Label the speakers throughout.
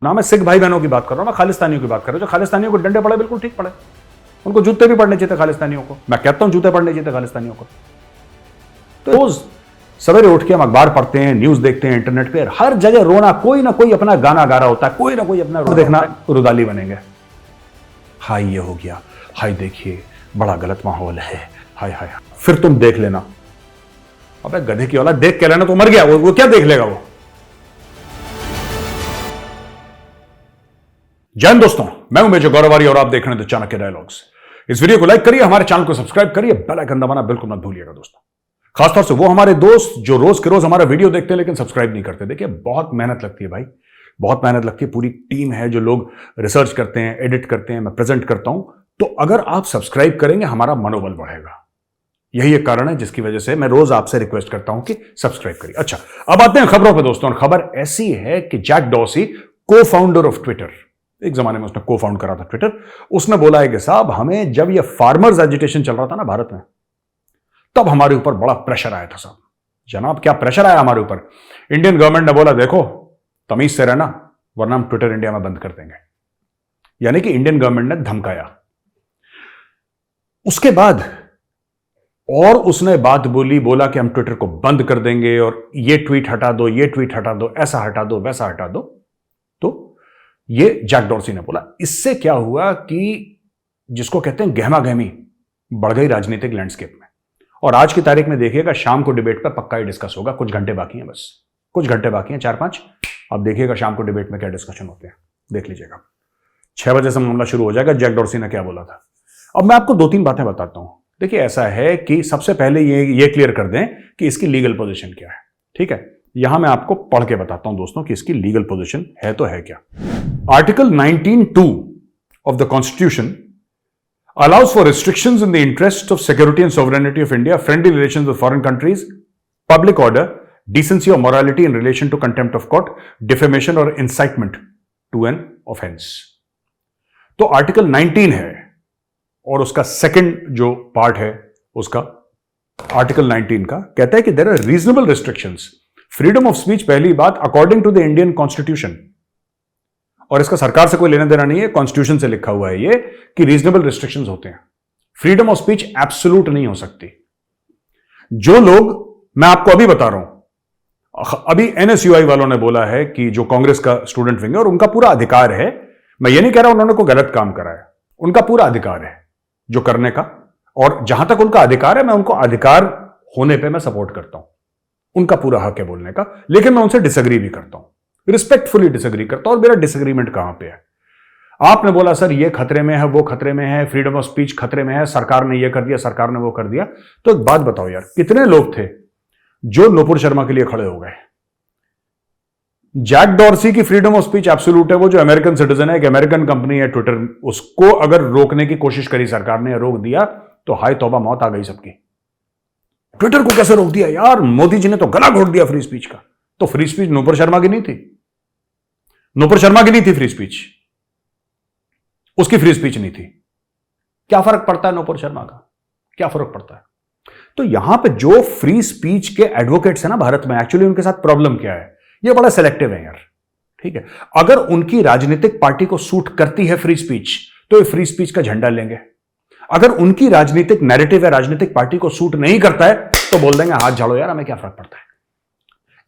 Speaker 1: ना मैं सिख भाई बहनों की बात कर रहा हूं, मैं खालिस्तानियों की बात कर रहा हूं। जो खालिस्तानियों को डंडे पड़े बिल्कुल ठीक पड़े, उनको जूते भी पड़ने चाहिए खालिस्तानियों को। मैं कहता हूं जूते पड़ने चाहिए खालिस्तानियों को। तो रोज सवेरे उठ के हम अखबार पढ़ते हैं, न्यूज देखते हैं, इंटरनेट पे हर जगह रोना, कोई ना कोई अपना गाना गा रहा होता है, कोई ना कोई अपना देखना रुदाली बनेंगे। हाय ये हो गया, हाय देखिए बड़ा गलत माहौल है, हाय हाय। फिर तुम देख लेना, अबे गधे की औलाद, देख के लेना तो मर गया वो क्या देख लेगा वो। जय हिंद दोस्तों, मैं हूं मेजर गौरवारी और आप देख रहे हैं द चाणक्य डायलॉग्स। इस वीडियो को लाइक करिए, हमारे चैनल को सब्सक्राइब करिए, बेल आइकन दबाना बिल्कुल मत भूलिएगा दोस्तों। खासतौर से वो हमारे दोस्त जो रोज के रोज हमारा वीडियो देखते हैं लेकिन सब्सक्राइब नहीं करते। देखिए बहुत मेहनत लगती है भाई, बहुत मेहनत लगती है। पूरी टीम है जो लोग रिसर्च करते हैं, एडिट करते हैं, मैं प्रेजेंट करता हूं। तो अगर आप सब्सक्राइब करेंगे हमारा मनोबल बढ़ेगा। यही एक कारण है जिसकी वजह से मैं रोज आपसे रिक्वेस्ट करता हूं कि सब्सक्राइब करिए। अच्छा, अब आते हैं खबरों पर दोस्तों। खबर ऐसी है कि जैक डॉर्सी, को फाउंडर ऑफ ट्विटर, एक जमाने में उसने को फाउंड करा था ट्विटर, उसने बोला है कि साहब हमें जब ये फार्मर्स एजिटेशन चल रहा था ना भारत में, तब हमारे ऊपर बड़ा प्रेशर आया था साहब। जनाब क्या प्रेशर आया हमारे ऊपर। इंडियन गवर्नमेंट ने बोला देखो तमीज से रहना वरना हम ट्विटर इंडिया में बंद कर देंगे। यानी कि इंडियन गवर्नमेंट ने धमकाया। उसके बाद और उसने बात बोला कि हम ट्विटर को बंद कर देंगे और ये ट्वीट हटा दो, ये ट्वीट हटा दो, ऐसा हटा दो, वैसा हटा दो। तो ये जैक डॉर्सी ने बोला। इससे क्या हुआ कि जिसको कहते हैं गहमा गहमी बढ़ गई राजनीतिक लैंडस्केप में। और आज की तारीख में देखिएगा शाम को डिबेट पर पक्का ही डिस्कस होगा। कुछ घंटे बाकी हैं, बस कुछ घंटे बाकी हैं, 4-5। अब देखिएगा शाम को डिबेट में क्या डिस्कशन होते हैं, देख लीजिएगा। 6 बजे से मामला शुरू हो जाएगा, जैक डॉर्सी ने क्या बोला था। अब मैं आपको 2-3 बातें बताता हूं। देखिए ऐसा है कि सबसे पहले ये क्लियर कर दें कि इसकी लीगल पोजीशन क्या है। ठीक है, यहां मैं आपको पढ़ के बताता हूं दोस्तों कि इसकी लीगल पोजीशन है तो है क्या। Article 19(2) of the constitution allows for restrictions in the interest of security and sovereignty of India, friendly relations with foreign countries, public order, decency or morality in relation to contempt of court, defamation or incitement to an offense. तो article 19 है और उसका second जो part है उसका article 19 का कहता है कि there are reasonable restrictions, freedom of speech पहली बात according to the Indian constitution. और इसका सरकार से कोई लेना देना नहीं है, कॉन्स्टिट्यूशन से लिखा हुआ है ये कि रीजनेबल रिस्ट्रिक्शंस होते हैं। फ्रीडम ऑफ स्पीच एब्सोल्यूट नहीं हो सकती। जो लोग, मैं आपको अभी बता रहा हूं, अभी एनएसयूआई वालों ने बोला है कि जो कांग्रेस का स्टूडेंट विंग है, और उनका पूरा अधिकार है, मैं ये नहीं कह रहा उन्होंने कोई गलत काम करा है, उनका पूरा अधिकार है जो करने का। और जहां तक उनका अधिकार है, मैं उनको अधिकार होने पर मैं सपोर्ट करता हूं, उनका पूरा हक है बोलने का। लेकिन मैं उनसे डिसएग्री भी करता हूं, रिस्पेक्टफुली डिसएग्री करता हूं। और मेरा डिसएग्रीमेंट कहां पे है, आपने बोला सर ये खतरे में है, वो खतरे में है, फ्रीडम ऑफ स्पीच खतरे में है, सरकार ने ये कर दिया, सरकार ने वो कर दिया। तो एक बात बताओ यार, कितने लोग थे जो नुपुर शर्मा के लिए खड़े हो गए। जैक डॉर्सी की फ्रीडम ऑफ स्पीच एब्सोल्यूट है। वो जो अमेरिकन सिटीजन है, एक अमेरिकन कंपनी है ट्विटर, उसको अगर रोकने की कोशिश करी सरकार ने, रोक दिया तो हाय तौबा मौत आ गई सबकी। ट्विटर को कैसे रोक दिया यार, मोदी जी ने तो गला घोट दिया फ्री स्पीच का। तो फ्री स्पीच नुपुर शर्मा की नहीं थी, नुपुर शर्मा की नहीं थी फ्री स्पीच, उसकी फ्री स्पीच नहीं थी। क्या फर्क पड़ता है नुपुर शर्मा का, क्या फर्क पड़ता है। तो यहां पे जो फ्री स्पीच के एडवोकेट्स हैं ना भारत में, एक्चुअली उनके साथ प्रॉब्लम क्या है, ये बड़ा सेलेक्टिव है यार। ठीक है, अगर उनकी राजनीतिक पार्टी को सूट करती है फ्री स्पीच तो ये फ्री स्पीच का झंडा लेंगे। अगर उनकी राजनीतिक नैरेटिव या राजनीतिक पार्टी को सूट नहीं करता है तो बोल देंगे हाथ झाड़ो यार, हमें क्या फर्क पड़ता है।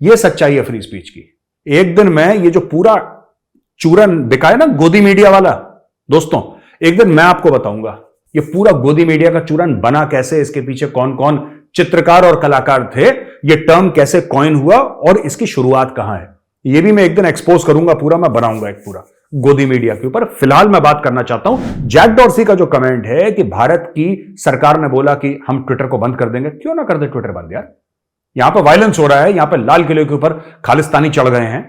Speaker 1: यह सच्चाई है फ्री स्पीच की। एक दिन मैं ये जो पूरा चूरन बिका है ना गोदी मीडिया वाला, दोस्तों एक दिन मैं आपको बताऊंगा ये पूरा गोदी मीडिया का चूरन बना कैसे, इसके पीछे कौन कौन चित्रकार और कलाकार थे, ये टर्म कैसे कॉइन हुआ और इसकी शुरुआत कहां है, ये भी मैं एक दिन एक्सपोज करूंगा पूरा। मैं बनाऊंगा एक पूरा गोदी मीडिया के ऊपर। फिलहाल मैं बात करना चाहता हूं जैक डॉर्सी का जो कमेंट है कि भारत की सरकार ने बोला कि हम ट्विटर को बंद कर देंगे। क्यों ना कर दे ट्विटर बंद यार, यहां पर वायलेंस हो रहा है, यहां पर लाल किले के ऊपर खालिस्तानी चढ़ गए हैं।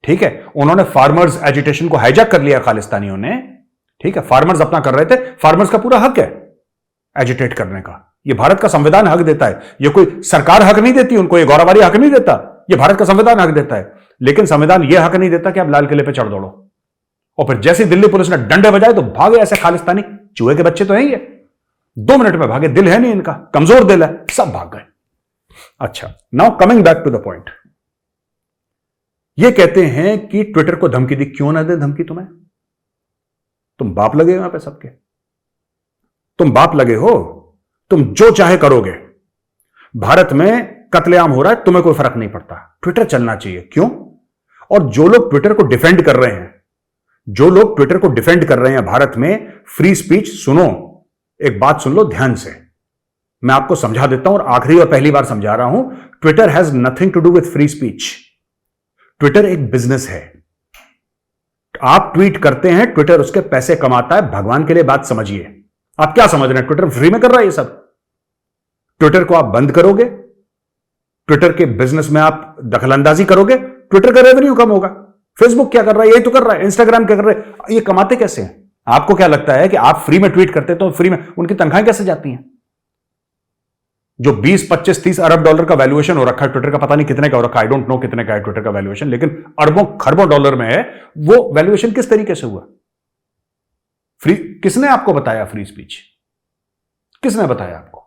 Speaker 1: ठीक है, उन्होंने फार्मर्स एजिटेशन को हाईजैक कर लिया खालिस्तानियों ने। ठीक है, फार्मर्स अपना कर रहे थे, फार्मर्स का पूरा हक है एजिटेट करने का, ये भारत का संविधान हक देता है। ये कोई सरकार हक नहीं देती उनको, ये गौरवारी हक नहीं देता, ये भारत का संविधान हक देता है। लेकिन संविधान ये हक नहीं देता कि आप लाल किले पे चढ़ दौड़ो और फिर जैसे दिल्ली पुलिस ने डंडे बजाए तो भागे ऐसे खालिस्तानी चूहे के बच्चे तो हैं ये, 2 मिनट में भागे। दिल है नहीं इनका, कमजोर दिल है, सब भाग गए। अच्छा, now coming back to the point. ये कहते हैं कि ट्विटर को धमकी दी। क्यों ना दे धमकी तुम्हें? तुम बाप लगे हो यहां पे सबके, तुम बाप लगे हो, तुम जो चाहे करोगे। भारत में कत्लेआम हो रहा है, तुम्हें कोई फर्क नहीं पड़ता, ट्विटर चलना चाहिए। क्यों? और जो लोग ट्विटर को डिफेंड कर रहे हैं, जो लोग ट्विटर को डिफेंड कर रहे हैं भारत में फ्री स्पीच, सुनो, एक बात सुन लो ध्यान से, मैं आपको समझा देता हूं और आखिरी और पहली बार समझा रहा हूं। Twitter has nothing to do with free speech. Twitter एक बिजनेस है। आप ट्वीट करते हैं, ट्विटर उसके पैसे कमाता है। भगवान के लिए बात समझिए। आप क्या समझ रहे हैं ट्विटर फ्री में कर रहा है ये सब? ट्विटर को आप बंद करोगे, ट्विटर के बिजनेस में आप दखलंदाजी करोगे, ट्विटर का रेवेन्यू कम होगा। फेसबुक क्या कर रहा है? यही तो कर रहा है। इंस्टाग्राम क्या कर रहा है? ये कमाते कैसे हैं? आपको क्या लगता है कि आप फ्री में ट्वीट करते तो फ्री में उनकी तनख्वाहें कैसे जाती हैं? जो 20, 25, 30 अरब डॉलर का वैल्यूएशन हो रखा है ट्विटर का, पता नहीं कितने का हो रखा है, आई डोंट नो कितने का है ट्विटर का वैल्यूएशन, लेकिन अरबों खरबों डॉलर में है। वो वैल्यूएशन किस तरीके से हुआ? फ्री? किसने आपको बताया फ्री स्पीच? किसने बताया आपको?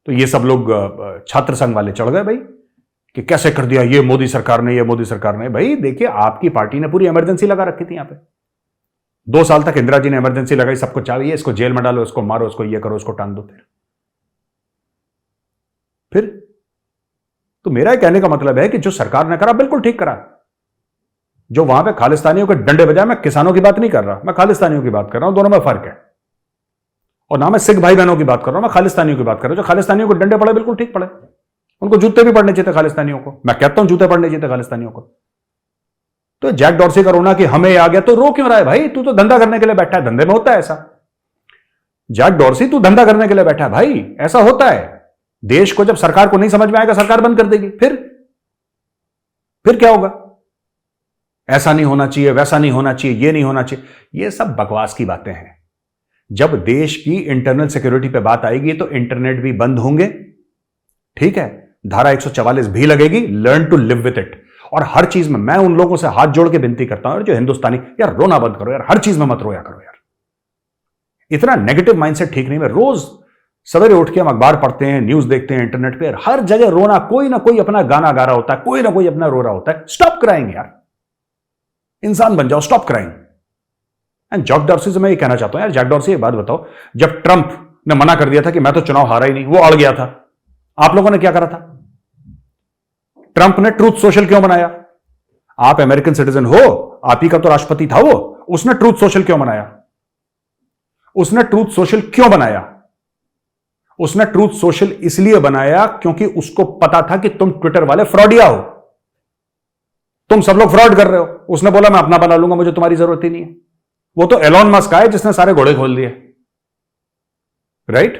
Speaker 1: तो ये सब लोग छात्र संघ वाले चढ़ गए भाई कि कैसे कर दिया ये मोदी सरकार ने, ये मोदी सरकार ने। भाई देखिए, आपकी पार्टी ने पूरी इमरजेंसी लगा रखी थी यहां पे। 2 साल तक इंदिरा जी ने इमरजेंसी लगाई, सबको चाहिए, इसको जेल में डालो, इसको मारो, इसको ये करो, इसको टांग दो। फिर तो मेरा कहने का मतलब है कि जो सरकार ने करा बिल्कुल ठीक करा। जो वहां पे खालिस्तानियों के डंडे बजाए, मैं किसानों की बात नहीं कर रहा, मैं खालिस्तानियों की बात कर रहा हूं, दोनों में फर्क है। और ना मैं सिख भाई बहनों की बात कर रहा हूं, मैं खालिस्तानियों की बात कर रहा हूं। जो खालिस्तानियों को डंडे पड़े बिल्कुल ठीक पड़े, उनको जूते भी पड़ने चाहिए खालिस्तानियों को। मैं कहता हूं जूते पड़ने चाहिए खालिस्तानियों को। तो जैक डॉर्सी का रोना कि हमें आ गया, तो रो क्यों रहा है भाई? तू तो धंधा करने के लिए बैठा है, धंधे में होता है ऐसा। जैक डॉर्सी, तू धंधा करने के लिए बैठा है भाई, ऐसा होता है। देश को जब सरकार को नहीं समझ में आएगा, सरकार बंद कर देगी। फिर क्या होगा? ऐसा नहीं होना चाहिए, वैसा नहीं होना चाहिए, ये नहीं होना चाहिए। ये सब बकवास की बातें हैं। जब देश की इंटरनल सिक्योरिटी पे बात आएगी तो इंटरनेट भी बंद होंगे, ठीक है, धारा 144 भी लगेगी। Learn to live with it. और हर चीज में मैं उन लोगों से हाथ जोड़ के विनती करता हूं, जो हिंदुस्तानी, यार रोना बंद करो यार, हर चीज में मत रोया करो यार। इतना नेगेटिव माइंडसेट ठीक नहीं। मैं रोज सवेरे उठ के हम अखबार पढ़ते हैं, न्यूज देखते हैं इंटरनेट पे, हर जगह रोना, कोई ना कोई अपना गाना गा रहा होता है, कोई ना कोई अपना रो रहा होता है। स्टॉप क्राइंग यार, इंसान बन जाओ, stop crying. And Jack Dorsey से मैं ये कहना चाहता हूं, यार जैक डॉर्सी एक बात बताओ, जब ट्रंप ने मना कर दिया था कि मैं तो चुनाव हारा ही नहीं, वो अड़ गया था, आप लोगों ने क्या करा था? ट्रंप ने ट्रूथ सोशल क्यों बनाया? आप अमेरिकन सिटीजन हो, आप ही का तो राष्ट्रपति था वो, उसने ट्रूथ सोशल क्यों बनाया? उसने ट्रूथ सोशल क्यों बनाया? उसने ट्रूथ सोशल इसलिए बनाया क्योंकि उसको पता था कि तुम ट्विटर वाले फ्रॉडिया हो, तुम सब लोग फ्रॉड कर रहे हो। उसने बोला मैं अपना बना लूंगा, मुझे तुम्हारी जरूरत ही नहीं है। वो तो एलॉन मस्क है जिसने सारे घोड़े खोल दिए, राइट?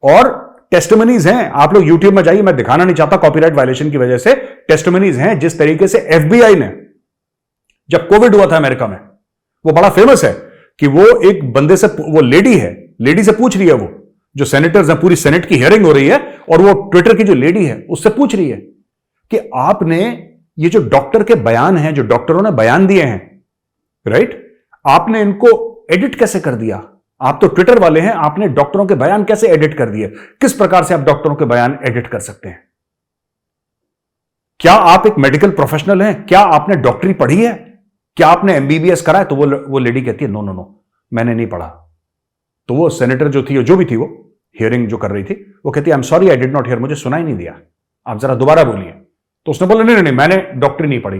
Speaker 1: और टेस्टिमनीज हैं, आप लोग यूट्यूब में जाइए, मैं दिखाना नहीं चाहता कॉपीराइट वायलेशन की वजह से। टेस्टिमनीज हैं जिस तरीके से एफबीआई ने, जब कोविड हुआ था अमेरिका में, वो बड़ा फेमस है कि वो एक बंदे से, वो लेडी है, लेडी से पूछ रही है, वो जो सेनेटर्स हैं, पूरी सेनेट की हियरिंग हो रही है, और वो ट्विटर की जो लेडी है उससे पूछ रही है कि आपने ये जो डॉक्टर के बयान हैं, जो डॉक्टरों ने बयान दिए हैं, राइट, आपने इनको एडिट कैसे कर दिया? आप तो ट्विटर वाले हैं, आपने डॉक्टरों के बयान कैसे एडिट कर दिए? किस प्रकार से आप डॉक्टरों के बयान एडिट कर सकते हैं? क्या आप एक मेडिकल प्रोफेशनल हैं? क्या आपने डॉक्टरी पढ़ी है? क्या आपने एमबीबीएस करा है? तो वो लेडी कहती है नो नो नो, मैंने नहीं पढ़ा। तो वो सेनेटर जो थी, जो भी थी, वो हियरिंग जो कर रही थी, वो कहती है आई am sorry, I did not here, मुझे सुनाई नहीं दिया, आप जरा दोबारा बोलिए। तो उसने बोला नहीं नहीं, मैंने डॉक्टरी नहीं पढ़ी।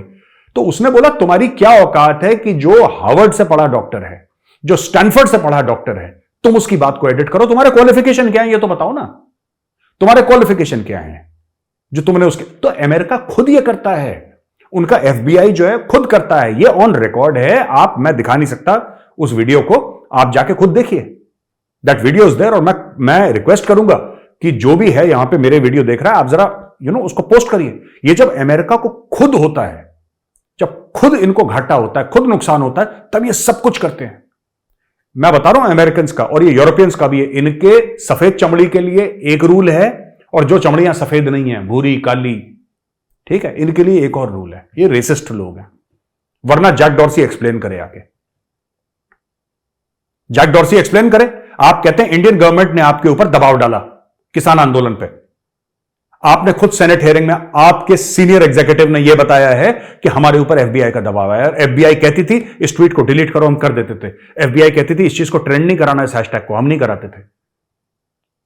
Speaker 1: तो उसने बोला तुम्हारी क्या औकात है कि जो हार्वर्ड से पढ़ा डॉक्टर है, जो स्टैनफोर्ड से पढ़ा डॉक्टर है, तुम उसकी बात को एडिट करो? तुम्हारे क्वालिफिकेशन क्या है ये तो बताओ ना, तुम्हारे क्वालिफिकेशन क्या है जो तुमने उसके। तो अमेरिका खुद ये करता है, उनका एफबीआई जो है खुद करता है, ये ऑन रिकॉर्ड है। आप, मैं दिखा नहीं सकता उस वीडियो को, आप जाके खुद देखिए, दैट वीडियो इज देयर। और मैं रिक्वेस्ट करूंगा कि जो भी है यहां पे मेरे वीडियो देख रहा है, आप जरा उसको पोस्ट करिए। ये जब अमेरिका को खुद होता है, जब खुद इनको घाटा होता है, खुद नुकसान होता है, तब ये सब कुछ करते हैं। मैं बता रहा हूं अमेरिकन का और ये यूरोपियंस का भी है, इनके सफेद चमड़ी के लिए एक रूल है, और जो चमड़ियां सफेद नहीं है, भूरी काली, ठीक है, इनके लिए एक और रूल है। ये रेसिस्ट लोग हैं। वरना जैक डॉर्सी एक्सप्लेन करे आके, जैक डॉर्सी एक्सप्लेन करे। आप कहते हैं इंडियन गवर्नमेंट ने आपके ऊपर दबाव डाला किसान आंदोलन पे, आपने खुद सेनेट हियरिंग में आपके सीनियर एग्जीक्यूटिव ने यह बताया है कि हमारे ऊपर एफबीआई का दबाव है। एफबीआई कहती थी इस ट्वीट को डिलीट करो, हम कर देते थे। एफबीआई कहती थी इस चीज को ट्रेंड नहीं कराना, इस हैशटैग को हम नहीं कराते थे।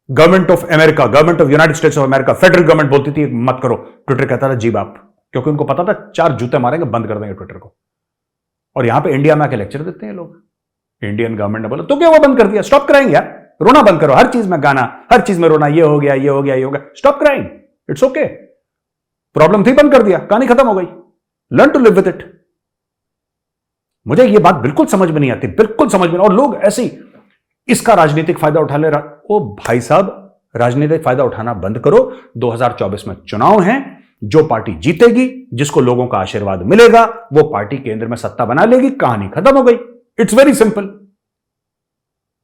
Speaker 1: Government of America, government of United states of America, federal government बोलती थी मत करो। ट्विटर कहता था जी बाप, क्योंकि उनको पता था 4 जूते मारेंगे, बंद कर देंगे ट्विटर को। और यहां पे इंडिया में आके लेक्चर देते हैं लोग। इंडियन गवर्नमेंट ने बोला तो क्या वो बंद कर दिया, स्टॉप कराएंगे यार, रोना बंद करो, हर चीज में गाना, हर चीज में रोना, ये हो गया, ये हो गया, ये हो गया, stop crying, it's okay. Problem थी, बंद कर दिया, कहानी खत्म हो गई, learn to live with it. मुझे ये बात बिल्कुल समझ में नहीं आती, बिल्कुल समझ में नहीं। और लोग ऐसे ही इसका राजनीतिक फायदा उठा ले ओ भाई साहब, राजनीतिक फायदा उठाना बंद करो। 2024 में चुनाव हैं, जो पार्टी जीतेगी, जिसको लोगों का आशीर्वाद मिलेगा, वो पार्टी केंद्र में सत्ता बना लेगी, कहानी खत्म हो गई। It's very simple.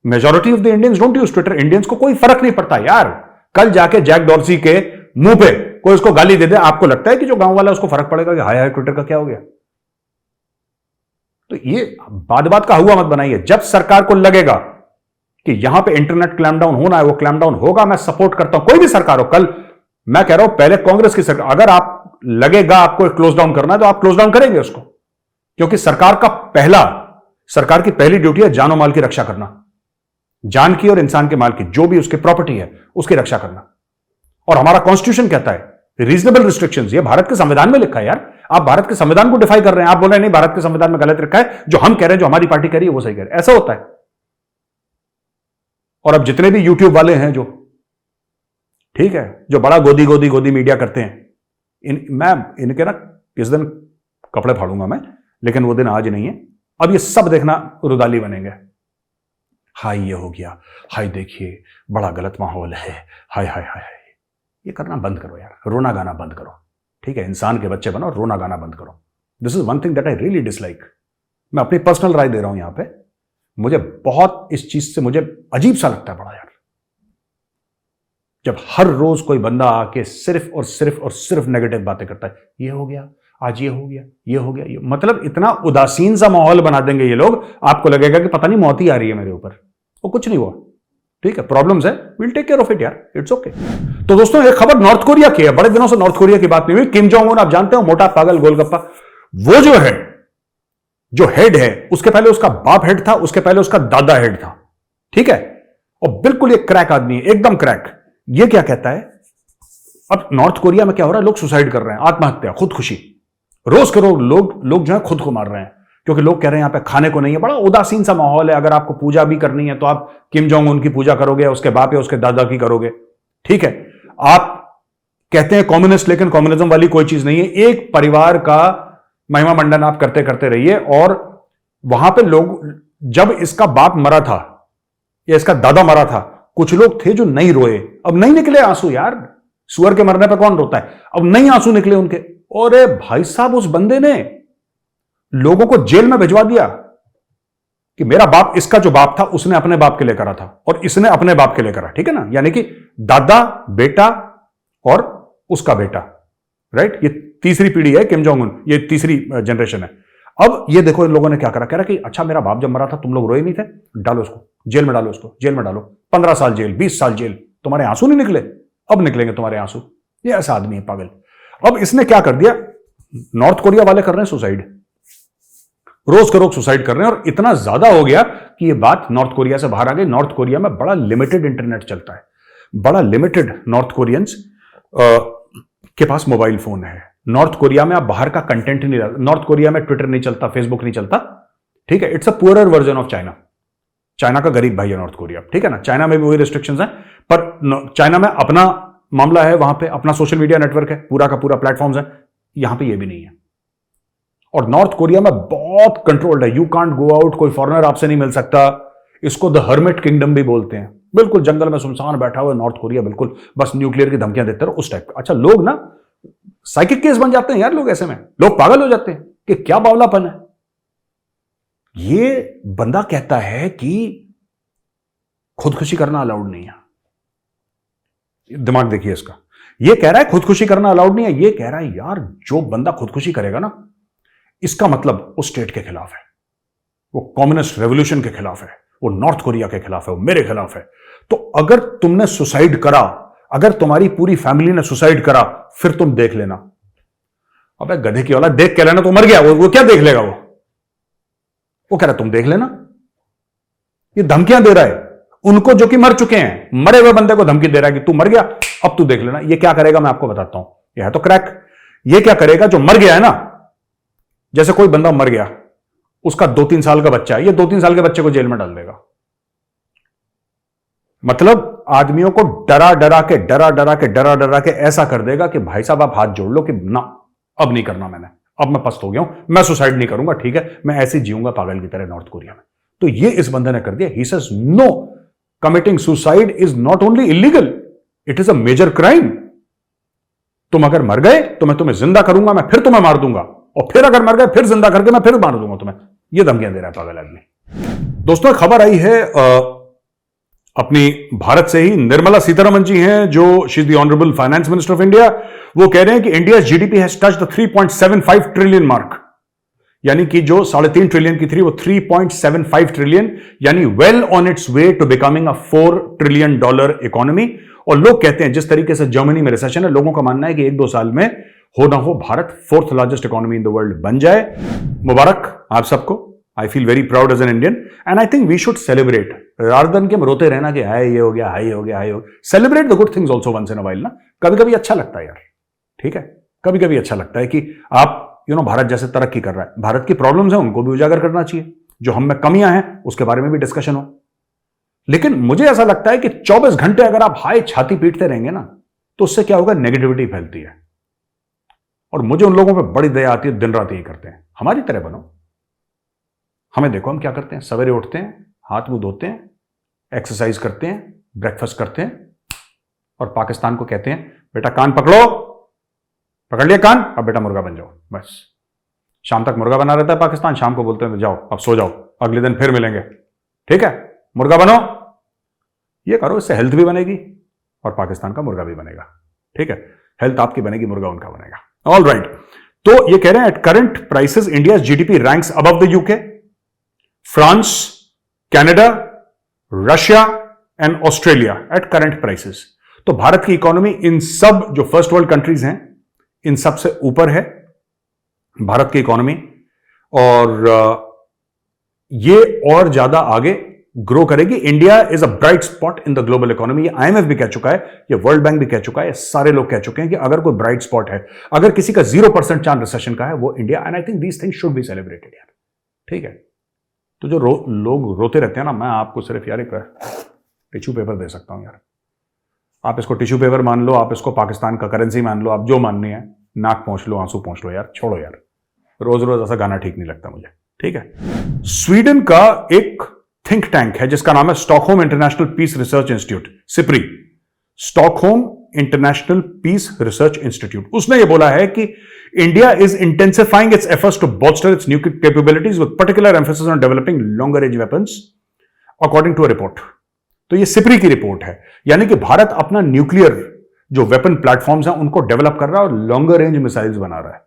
Speaker 1: Majority of the Indians don't use Twitter. Indians को कोई फर्क नहीं पड़ता यार। कल जाके जैक डॉर्सी के मुंह पे कोई उसको गाली दे दे, आपको लगता है कि जो गांव वाला उसको फर्क पड़ेगा कि हाय हाय ट्विटर का क्या हो गया? तो ये बात का हुआ मत बनाइए। जब सरकार को लगेगा कि यहां पे इंटरनेट क्लैम्पडाउन होना है, वो क्लैम्पडाउन होगा। मैं सपोर्ट करता हूं, कोई भी सरकार हो। कल मैं कह रहा हूं, पहले कांग्रेस की सरकार, अगर आप लगेगा आपको क्लोज डाउन करना है तो आप क्लोज डाउन करेंगे उसको, क्योंकि सरकार की पहली ड्यूटी है जानो माल की रक्षा करना, जान की और इंसान के माल की, जो भी उसकी प्रॉपर्टी है उसकी रक्षा करना। और हमारा कॉन्स्टिट्यूशन कहता है रीजनेबल रिस्ट्रिक्शंस, ये भारत के संविधान में लिखा है यार। आप भारत के संविधान को डिफाई कर रहे हैं, आप बोल रहे हैं नहीं भारत के संविधान में गलत लिखा है, जो हम कह रहे हैं, जो हमारी पार्टी कह रही है वो सही कह रहे हैं। ऐसा होता है। और अब जितने भी यूट्यूब वाले हैं जो, ठीक है, जो बड़ा गोदी मीडिया करते हैं, मैं इनके ना किस दिन कपड़े फाड़ूंगा मैं, लेकिन वो दिन आज नहीं है। अब ये सब देखना रुदाली बनेंगे। हाय ये हो गया, हाय देखिए बड़ा गलत माहौल है, हाय हाय हाय हाय। ये करना बंद करो यार, रोना गाना बंद करो, ठीक है? इंसान के बच्चे बनो, रोना गाना बंद करो। This is one thing that I really dislike. मैं अपनी पर्सनल राय दे रहा हूं यहां पे। मुझे बहुत इस चीज से मुझे अजीब सा लगता है बड़ा यार, जब हर रोज कोई बंदा आके सिर्फ और सिर्फ नेगेटिव बातें करता है। ये हो गया आज, ये हो गया, ये हो गया, ये मतलब इतना उदासीन सा माहौल बना देंगे ये लोग, आपको लगेगा कि पता नहीं मौत ही आ रही है मेरे ऊपर। वो कुछ नहीं हुआ, ठीक है? प्रॉब्लम्स है, will take care of it यार, इट्स ओके। तो दोस्तों एक खबर नॉर्थ कोरिया की है। बड़े दिनों से नॉर्थ कोरिया की बात नहीं हुई। किम जोंग उन, आप जानते हो, मोटा पागल गोलगप्पा, वो जो हेड है, उसके पहले उसका बाप हेड था, उसके पहले उसका दादा हेड था, ठीक है? और बिल्कुल ये क्रैक आदमी है, एकदम क्रैक। ये क्या कहता है, अब नॉर्थ कोरिया में क्या हो रहा है, लोग सुसाइड कर रहे हैं, आत्महत्या, खुदकुशी, रोज करो लोग जो है खुद को मार रहे हैं, क्योंकि लोग कह रहे हैं यहां पे खाने को नहीं है। बड़ा उदासीन सा माहौल है। अगर आपको पूजा भी करनी है तो आप किम जोंग उन की पूजा करोगे, उसके बाप या उसके दादा की करोगे, ठीक है? आप कहते हैं कम्युनिस्ट, लेकिन कम्युनिज्म वाली कोई चीज नहीं है। एक परिवार का महिमा मंडन आप करते करते रहिए। और वहां पे लोग, जब इसका बाप मरा था या इसका दादा मरा था, कुछ लोग थे जो नहीं रोए। अब नहीं निकले आंसू यार, सुअर के मरने पर कौन रोता है? अब नहीं आंसू निकले उनके। और भाई साहब, उस बंदे ने लोगों को जेल में भिजवा दिया कि मेरा बाप, इसका जो बाप था उसने अपने बाप के लिए करा था और इसने अपने बाप के लिए करा, ठीक है ना? यानी कि दादा, बेटा और उसका बेटा, राइट? ये तीसरी पीढ़ी है किम जोंग उन, ये तीसरी जनरेशन है। अब ये देखो इन लोगों ने क्या करा, कह रहा कि अच्छा मेरा बाप जब मरा था तुम लोग रोए नहीं थे, डालो उसको जेल में, डालो उसको जेल में डालो, 15 साल जेल, 20 साल जेल। तुम्हारे आंसू नहीं निकले, अब निकलेंगे तुम्हारे आंसू। ये ऐसा आदमी है पागल। अब इसने क्या कर दिया, नॉर्थ कोरिया वाले कर रहे हैं सुसाइड, रोज के रोज सुसाइड कर रहे हैं। और इतना ज्यादा हो गया कि ये बात नॉर्थ कोरिया से बाहर आ गई। नॉर्थ कोरिया में बड़ा लिमिटेड इंटरनेट चलता है, बड़ा लिमिटेड नॉर्थ कोरियंस के पास मोबाइल फोन है। नॉर्थ कोरिया में आप बाहर का कंटेंट नहीं, नॉर्थ कोरिया में ट्विटर नहीं चलता, फेसबुक नहीं चलता, ठीक है? It's a poorer version of China. China का गरीब भाई है नॉर्थ कोरिया, ठीक है ना? चाइना में भी वही रिस्ट्रिक्शंस हैं, पर चाइना में अपना मामला है, वहां पे अपना सोशल मीडिया नेटवर्क है, पूरा का पूरा प्लेटफॉर्म्स है। यहां पे ये भी नहीं है। और नॉर्थ कोरिया में बहुत कंट्रोल्ड है, यू कांट गो आउट, कोई फॉरेनर आपसे नहीं मिल सकता। इसको द हर्मिट किंगडम भी बोलते हैं। बिल्कुल जंगल में सुनसान बैठा हुआ नॉर्थ कोरिया, बिल्कुल बस न्यूक्लियर की धमकियां देते रहो, उस टाइप का। अच्छा, लोग ना साइकिक केस बन जाते हैं यार, लोग ऐसे में, लोग पागल हो जाते हैं कि क्या बावलापन है। ये बंदा कहता है कि खुदकुशी करना अलाउड नहीं है। दिमाग देखिए इसका, ये कह रहा है खुदकुशी करना अलाउड नहीं है। ये कह रहा है यार जो बंदा खुदकुशी करेगा ना, इसका मतलब वो स्टेट के खिलाफ है, वो कम्युनिस्ट रेवोल्यूशन के खिलाफ है, वो नॉर्थ कोरिया के खिलाफ है, वो मेरे खिलाफ है। तो अगर तुमने सुसाइड करा, अगर तुम्हारी पूरी फैमिली ने सुसाइड करा फिर तुम देख लेना। अबे गधे की औलाद, देख के लेना, तो मर गया, वो क्या देख लेगा? वो कह रहा तुम देख लेना। ये धमकियां दे रहा है उनको जो कि मर चुके हैं, मरे हुए बंदे को धमकी दे रहा है कि तू मर गया, अब तू देख लेना। ये क्या करेगा मैं आपको बताता हूं, यह है तो क्रैक। ये क्या करेगा, जो मर गया है ना, जैसे कोई बंदा मर गया, उसका 2-3 साल का बच्चा है, ये 2-3 साल के बच्चे को जेल में डाल देगा। मतलब आदमियों को डरा के ऐसा कर देगा कि भाई साहब आप हाथ जोड़ लो कि ना, अब नहीं करना मैंने, अब मैं पस्त हो गया हूं, मैं सुसाइड नहीं करूंगा, ठीक है, मैं ऐसे जीऊंगा पागल की तरह नॉर्थ कोरिया में। तो ये इस बंदे ने कर दिया। He says no, committing suicide is not only illegal, it is a major crime. तुम अगर मर गए तो मैं तुम्हें जिंदा करूंगा, मैं फिर तुम्हें मार दूंगा, और फिर अगर मर गए फिर जिंदा करके मैं फिर मार दूंगा तुम्हें। ये धमकियां दे रहा है पागल आदमी। दोस्तों खबर आई है अपनी भारत से ही, निर्मला सीतारमण जी हैं जो she is the honourable finance minister of India. वो कह रहे हैं कि India GDP has touched the 3.75 trillion mark, यानी कि जो 3.5 ट्रिलियन की थी वो 3.75 ट्रिलियन, यानी well on its way to becoming a $4 trillion economy. और लोग कहते हैं जिस तरीके से जर्मनी में रिसेशन है, लोगों का मानना है कि 1-2 साल में हो ना हो Bharat 4th largest economy in the world बन जाए। मुबारक आप सबको। I feel very proud as an Indian and I think we should celebrate rather than कि हम रोते रहना कि हाय ये हो गया, हाय हो गया, हाय हो गया। Celebrate the good things also once in a while ना। कभी कभी अच्छा लगता है यार, ठीक है, कभी कभी अच्छा लगता है कि आप भारत जैसे तरक्की कर रहा है, भारत की प्रॉब्लम्स हैं उनको भी उजागर करना चाहिए, जो हम में कमियां हैं उसके बारे में भी डिस्कशन हो। लेकिन मुझे ऐसा लगता है कि 24 घंटे अगर आप हाय छाती पीटते रहेंगे ना, तो उससे क्या होगा, नेगेटिविटी फैलती है। और मुझे उन लोगों पे बड़ी दया आती है, दिन रात यही करते हैं। हमारी तरह बनो। हमें देखो हम क्या करते हैं, सवेरे उठते हैं, हाथ मुंह धोते हैं, एक्सरसाइज करते हैं, ब्रेकफास्ट करते हैं, और पाकिस्तान को कहते हैं बेटा कान पकड़ो, पकड़ लिया कान, अब बेटा मुर्गा बन जाओ। बस शाम तक मुर्गा बना रहता है पाकिस्तान, शाम को बोलते हैं जाओ अब सो जाओ, अगले दिन फिर मिलेंगे, ठीक है, मुर्गा बनो। ये करो, इससे हेल्थ भी बनेगी और पाकिस्तान का मुर्गा भी बनेगा, ठीक है, हेल्थ आपकी बनेगी, मुर्गा उनका बनेगा। All right. तो ये कह रहे हैं at current prices India GDP ranks above the UK, France, Canada, Russia and Australia at current prices. तो भारत की इकोनॉमी इन सब जो फर्स्ट वर्ल्ड कंट्रीज हैं इन सब से ऊपर है भारत की इकोनॉमी, और ये और ज्यादा आगे ग्रो करेगी। India is a bright spot in the global economy. ये आईएमएफ भी कह चुका है, ये वर्ल्ड बैंक भी कह चुका है, सारे लोग कह चुके हैं कि अगर कोई ब्राइट स्पॉट है, अगर किसी का 0% चांस रिसेशन का है, वो India. And I think these things should be celebrated यार, ठीक है। तो जो लोग रोते रहते हैं ना, मैं आपको सिर्फ यार एक टिश्यू पेपर दे सकता हूं यार। आप इसको टिश्यू पेपर मान लो, आप इसको पाकिस्तान का करेंसी मान लो, आप जो माननी है, नाक पहुंच लो, आंसू पहुंच लो यार, छोड़ो यार, रोज रोज ऐसा गाना ठीक नहीं लगता मुझे, ठीक है। स्वीडन का एक थिंक टैंक है जिसका नाम है Stockholm International Peace Research Institute, SIPRI, Stockholm International Peace Research Institute. उसने ये बोला है कि India is intensifying its efforts to bolster its nuclear capabilities with particular emphasis on developing longer range weapons, according to a report. तो ये SIPRI की report है, यानी कि भारत अपना न्यूक्लियर जो वेपन प्लेटफॉर्म्स हैं उनको डेवलप कर रहा है और लॉन्गर रेंज मिसाइल्स बना रहा है,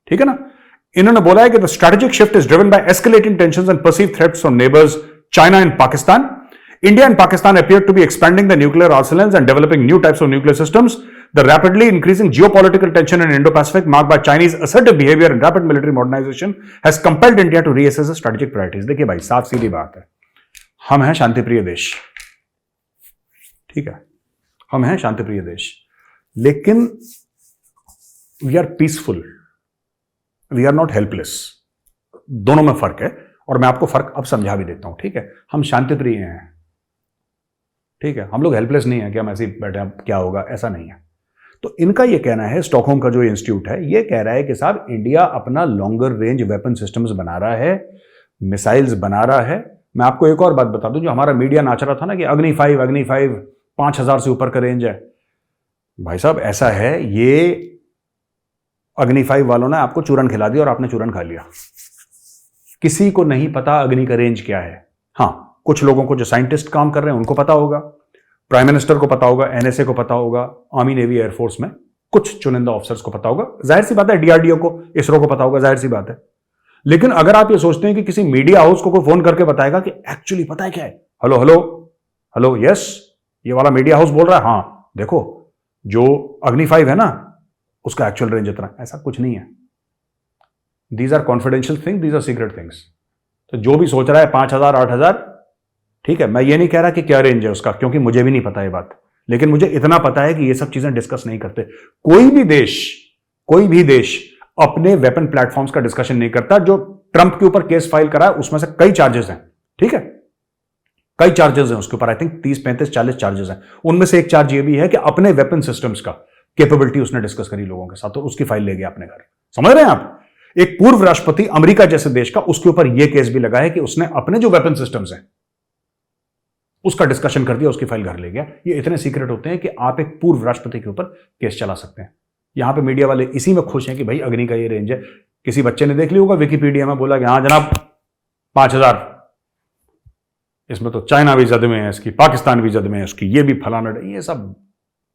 Speaker 1: ठीक है ना। इन्होंने बोला है कि the strategic shift is driven by escalating tensions and perceived threats from neighbours China and Pakistan. India and Pakistan appear to be expanding their nuclear arsenals and developing new types of nuclear systems. The rapidly increasing geopolitical tension in Indo-Pacific, marked by Chinese assertive behavior and rapid military modernization, has compelled India to reassess its strategic priorities. देखिए भाई, साफ सीधी बात है, हम हैं शांतिप्रिय देश, ठीक है, हम हैं शांतिप्रिय देश, लेकिन we are peaceful, we are not helpless. दोनों में फर्क है, और मैं आपको फर्क अब समझा भी देता हूं, ठीक है। हम शांतिप्रिय हैं, ठीक है, हम लोग हेल्पलेस नहीं है कि हम ऐसे ही बैठे हैं क्या होगा, ऐसा नहीं है। तो इनका ये कहना है, स्टॉकहोम का जो इंस्टीट्यूट है, ये कह रहा है कि साहब इंडिया अपना लॉन्गर रेंज वेपन सिस्टम्स बना रहा है, मिसाइल्स बना रहा है। मैं आपको एक और बात बता दूं, जो हमारा मीडिया नाच रहा था ना कि अग्नि 5 5000 से ऊपर का रेंज है, भाई साहब ऐसा है, ये अग्नि 5 वालों ने आपको चूरन खिला दिया और आपने चूरन खा लिया। किसी को नहीं पता अग्नि का रेंज क्या है। हाँ, कुछ लोगों को जो साइंटिस्ट काम कर रहे हैं उनको पता होगा, प्राइम मिनिस्टर को पता होगा, एनएसए को पता होगा, आर्मी नेवी एयरफोर्स में कुछ चुनिंदा ऑफिसर्स को पता होगा, जाहिर सी बात है डीआरडीओ को, इसरो को पता होगा, जाहिर सी बात है। लेकिन अगर आप ये सोचते हैं कि किसी मीडिया हाउस को कोई फोन करके बताएगा कि एक्चुअली पता है क्या है, हेलो हेलो हेलो, यस ये वाला मीडिया हाउस बोल रहा है, हाँ देखो जो अग्नि 5 है ना उसका एक्चुअल रेंज इतना, ऐसा कुछ नहीं है। These are confidential thing, these are secret things. तो जो भी सोच रहा है 5,000 8,000, ठीक है, मैं ये नहीं कह रहा कि क्या रेंज है उसका, क्योंकि मुझे भी नहीं पता ये बात, लेकिन मुझे इतना पता है कि ये सब चीजें डिस्कस नहीं करते। कोई भी देश अपने वेपन प्लेटफॉर्म्स का डिस्कशन नहीं करता। जो ट्रंप के ऊपर केस फाइल करा है उसमें से कई चार्जेस हैं, ठीक है, कई चार्जेस हैं उसके ऊपर, आई थिंक 30 35 40 चार्जेस हैं। उनमें से एक चार्ज ये भी है कि अपने वेपन सिस्टम्स का कैपेबिलिटी उसने डिस्कस करी लोगों के साथ, तो उसकी फाइल ले गया अपने घर। समझ रहे हैं आप? एक पूर्व राष्ट्रपति अमेरिका जैसे देश का, उसके ऊपर यह केस भी लगा है कि उसने अपने जो वेपन सिस्टम्स हैं उसका डिस्कशन कर दिया, उसकी फाइल घर ले गया। ये इतने सीक्रेट होते हैं कि आप एक पूर्व राष्ट्रपति के ऊपर केस चला सकते हैं। यहां पे मीडिया वाले इसी में खुश हैं कि भाई अग्नि का ये रेंज है। किसी बच्चे ने देख लिया होगा विकिपीडिया में, बोला कि हाँ जनाब 5,000, इसमें तो चाइना भी जद में है इसकी, पाकिस्तान भी जद में है इसकी, ये भी फलाना, ये सब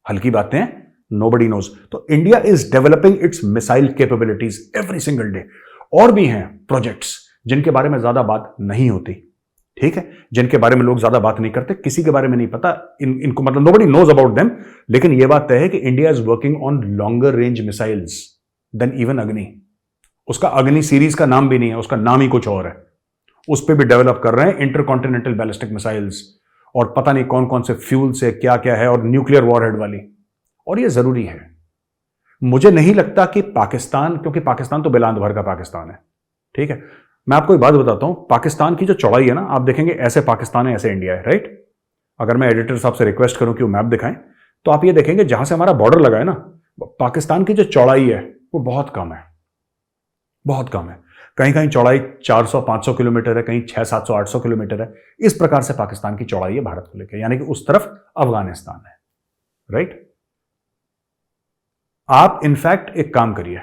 Speaker 1: हल्की बातें हैं, नोबडी नोज। तो India is developing it's missile capabilities every single day. और भी हैं प्रोजेक्ट्स जिनके बारे में ज्यादा बात नहीं होती, ठीक है, जिनके बारे में लोग ज्यादा बात नहीं करते, किसी के बारे में नहीं पता, इनको मतलब नोबडी नोज अबाउट देम। लेकिन यह बात तय है कि India is working on longer range missiles than even Agni. उसका अग्नि सीरीज का नाम भी नहीं है, उसका नाम ही कुछ और है। उस पर भी डेवलप कर रहे हैं इंटरकॉन्टिनेंटल बैलिस्टिक मिसाइल्स, और पता नहीं कौन कौन से फ्यूल से क्या क्या है, और न्यूक्लियर वॉरहेड वाली। और यह जरूरी है। मुझे नहीं लगता कि पाकिस्तान, क्योंकि पाकिस्तान तो बेलांत भर का पाकिस्तान है, ठीक है। मैं आपको एक बात बताता हूं, पाकिस्तान की जो चौड़ाई है ना, आप देखेंगे ऐसे पाकिस्तान है ऐसे इंडिया है, राइट। अगर मैं एडिटर साहब से रिक्वेस्ट करूं कि वो मैप दिखाएं, तो आप ये देखेंगे जहां से हमारा बॉर्डर लगा है ना, पाकिस्तान की जो चौड़ाई है वो बहुत कम है, बहुत कम है। कहीं कहीं चौड़ाई 400-500 किलोमीटर है, कहीं 600-700-800 किलोमीटर है। इस प्रकार से पाकिस्तान की चौड़ाई है भारत को लेकर, यानी कि उस तरफ अफगानिस्तान है, राइट। आप इनफैक्ट एक काम करिए,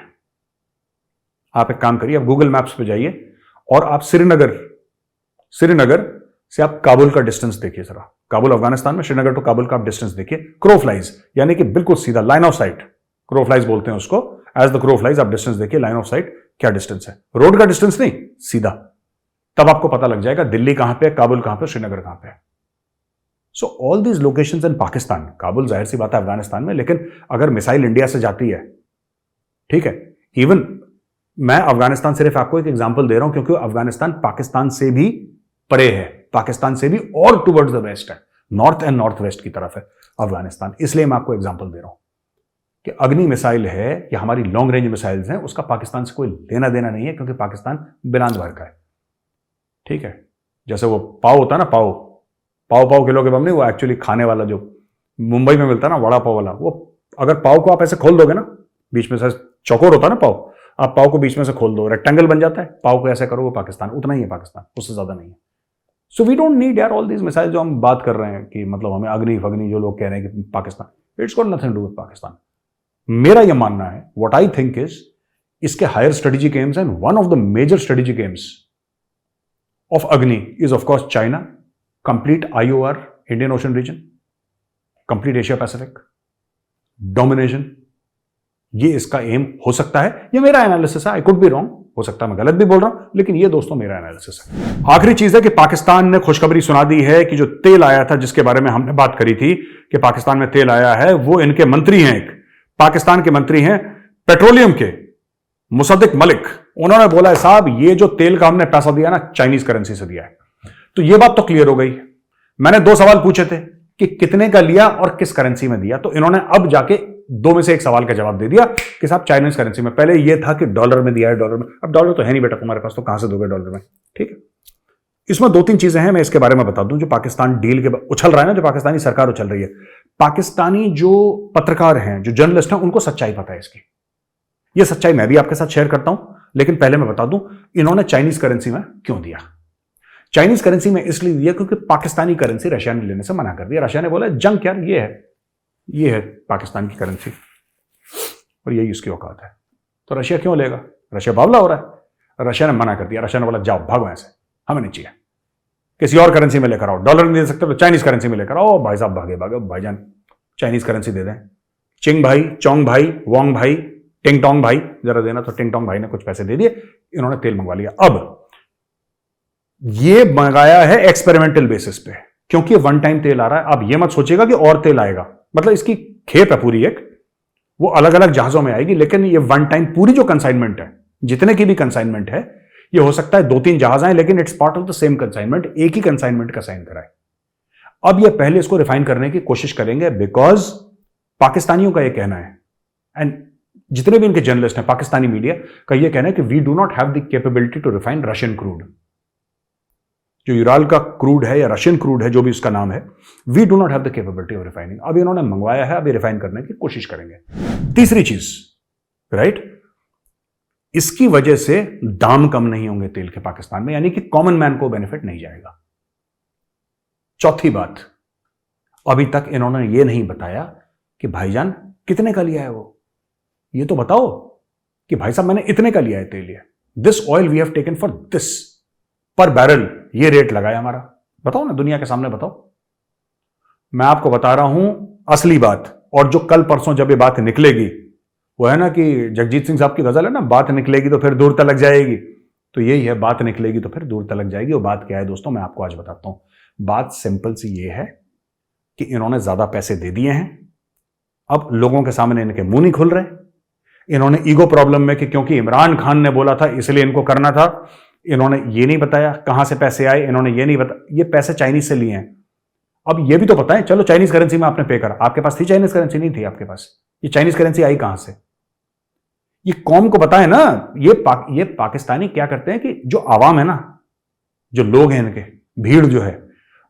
Speaker 1: आप गूगल मैप्स पे जाइए और आप श्रीनगर से आप काबुल का डिस्टेंस देखिए जरा। काबुल अफगानिस्तान में, श्रीनगर टू काबुल का आप डिस्टेंस देखिए, क्रो फ्लाइज, यानी कि बिल्कुल सीधा, line of site, crow flies बोलते हैं उसको। एज द क्रो फ्लाइज आप डिस्टेंस देखिए, लाइन ऑफ साइट क्या डिस्टेंस है, रोड का डिस्टेंस नहीं, सीधा। तब आपको पता लग जाएगा दिल्ली कहां पे, काबुल कहां पे, श्रीनगर कहां पे। सो ऑल दीज लोकेशंस इन पाकिस्तान, काबुल जाहिर सी बात है अफगानिस्तान में, लेकिन अगर मिसाइल इंडिया से जाती है, ठीक है, इवन मैं अफगानिस्तान सिर्फ आपको एक एग्जांपल दे रहा हूं क्योंकि अफगानिस्तान पाकिस्तान से भी परे है, पाकिस्तान से भी और टुवर्ड्स द वेस्ट है, नॉर्थ एंड नॉर्थ वेस्ट की तरफ है अफगानिस्तान। इसलिए मैं आपको एग्जांपल दे रहा हूं कि अग्नि मिसाइल है या हमारी लॉन्ग रेंज मिसाइल्स हैं, उसका पाकिस्तान से कोई लेना देना नहीं है, क्योंकि पाकिस्तान बिलांज भर का है, ठीक है। जैसे वो पाव होता है ना, पाव किलो के बम नहीं, वो एक्चुअली खाने वाला जो मुंबई में मिलता है ना, वड़ा पाव वाला, वो अगर पाव को आप ऐसे खोल दोगे ना, बीच में से चौकोर होता है ना पाव, आप पाव को बीच में से खोल दो, रेक्टेंगल बन जाता है, पाव को ऐसे करो, वो पाकिस्तान, उतना ही है पाकिस्तान, उससे ज्यादा नहीं है। सो वी डोंट नीड यार ऑल दीज मिसाइल जो हम बात कर रहे हैं कि मतलब हमें अग्नि फग्नि जो लोग कह रहे हैं कि Pakistan, it's got nothing to do with Pakistan. मेरा यह मानना है, व्हाट आई थिंक इज, इसके higher strategic aims and one of the major strategic aims of Agni is of course China, complete IOR, Indian Ocean Region, complete Asia Pacific domination. ये इसका M हो सकता है, ये मेरा एनालिसिस है, आई कुड बी रॉन्ग, हो सकता है मैं गलत भी बोल रहा हूं, लेकिन ये दोस्तों मेरा एनालिसिस है। आखिरी चीज है कि पाकिस्तान ने खुशखबरी सुना दी है कि जो तेल आया था, जिसके बारे में हमने बात करी थी कि पाकिस्तान में तेल आया है, वो इनके मंत्री हैं, एक पाकिस्तान के मंत्री हैं पेट्रोलियम के, मुसद्दिक मलिक। उन्होंने बोला है साहब ये जो तेल का हमने पैसा दिया ना, चाइनीज करेंसी से दिया है। तो ये बात तो क्लियर हो गई। मैंने 2 सवाल पूछे थे कि कितने का लिया और किस करेंसी में दिया, तो इन्होंने अब जाके 2 में से 1 सवाल का जवाब दे दिया कि साहब चाइनीज करेंसी में। पहले यह था कि डॉलर में दिया है, डॉलर में, अब डॉलर तो है नहीं बेटा तुम्हारे पास, तो कहां से दोगे डॉलर में, ठीक है। इसमें 2-3 चीजें हैं, मैं इसके बारे में बता दूं। जो पाकिस्तान डील के उछल रहा है ना, जो पाकिस्तानी सरकार उछल रही है, पाकिस्तानी जो पत्रकार हैं, जो जर्नलिस्ट हैं, उनको सच्चाई पता है इसकी। यह सच्चाई मैं भी आपके साथ शेयर करता हूं, लेकिन पहले मैं बता दूं इन्होंने चाइनीज करेंसी में क्यों दिया। चाइनीज करेंसी में इसलिए दिया क्योंकि पाकिस्तानी करेंसी रशिया ने लेने से मना कर दिया। रशिया ने बोला जंक यार, ये है पाकिस्तान की करेंसी और यही उसकी औकात है, तो रशिया क्यों लेगा, रशिया बावला हो रहा है। रशिया ने मना कर दिया, रशिया ने बोला जाओ भागो ऐसे, हमें नहीं चाहिए, किसी और करेंसी में लेकर आओ, डॉलर नहीं दे सकते तो चाइनीज करेंसी में लेकर आओ। भाई साहब भागे भाईजान चाइनीज करेंसी दे दें। चिंग भाई, चोंग भाई, वोंग भाई, टिंग टोंग भाई जरा देना, तो टिंग टोंग भाई ने कुछ पैसे दे दिए, इन्होंने तेल मंगवा लिया। अब ये मंगाया है एक्सपेरिमेंटल बेसिस पे, क्योंकि ये वन टाइम तेल आ रहा है। अब ये मत सोचिएगा कि और तेल आएगा, मतलब इसकी खेप है पूरी एक, वो अलग अलग जहाजों में आएगी, लेकिन ये वन टाइम पूरी जो कंसाइनमेंट है, जितने की भी कंसाइनमेंट है, ये हो सकता है 2-3 जहाज आए, लेकिन it's part of the same consignment, एक ही कंसाइनमेंट का साइन कराए। अब ये पहले इसको रिफाइन करने की कोशिश करेंगे, बिकॉज पाकिस्तानियों का ये कहना है, एंड जितने भी इनके जर्नलिस्ट हैं, पाकिस्तानी मीडिया का ये कहना है कि we do not have the capability to refine Russian crude. जो यूराल का क्रूड है या रशियन क्रूड है, जो भी उसका नाम है, we do not have the capability of refining. अब इन्होंने मंगवाया है, अभी रिफाइन करने की कोशिश करेंगे। तीसरी चीज, राइट, इसकी वजह से दाम कम नहीं होंगे तेल के पाकिस्तान में, यानी कि कॉमन मैन को बेनिफिट नहीं जाएगा। चौथी बात, अभी तक इन्होंने ये नहीं बताया कि भाईजान कितने का लिया है वो, ये तो बताओ कि भाई साहब मैंने इतने का लिया है तेल, this oil we have taken for this per barrel, ये रेट लगाया हमारा, बताओ ना, दुनिया के सामने बताओ। मैं आपको बता रहा हूं असली बात, और जो कल परसों जब ये बात निकलेगी, वो है ना कि जगजीत सिंह साहब की गजल है ना, बात निकलेगी तो फिर दूर तलक जाएगी, तो यही है, बात निकलेगी तो फिर दूर तलक जाएगी। वो बात क्या है दोस्तों, मैं आपको आज बताता हूं। बात सिंपल सी ये है कि इन्होंने ज्यादा पैसे दे दिए हैं, अब लोगों के सामने इनके मुंह नहीं खुल रहे। इन्होंने ईगो प्रॉब्लम में कि क्योंकि इमरान खान ने बोला था इसलिए इनको करना था, इन्होंने ये नहीं बताया कहां से पैसे आए, इन्होंने ये नहीं बताया, ये पैसे चाइनीज से लिए हैं। अब ये भी तो पता है, चलो चाइनीज करेंसी में आपने पे करा, आपके पास थी चाइनीज करेंसी? नहीं थी आपके पास, ये चाइनीज करेंसी आई कहां से? ये कौम को पता है ना। ये पाकिस्तानी क्या करते हैं कि जो आवाम है ना, जो लोग हैं, इनके भीड़ जो है,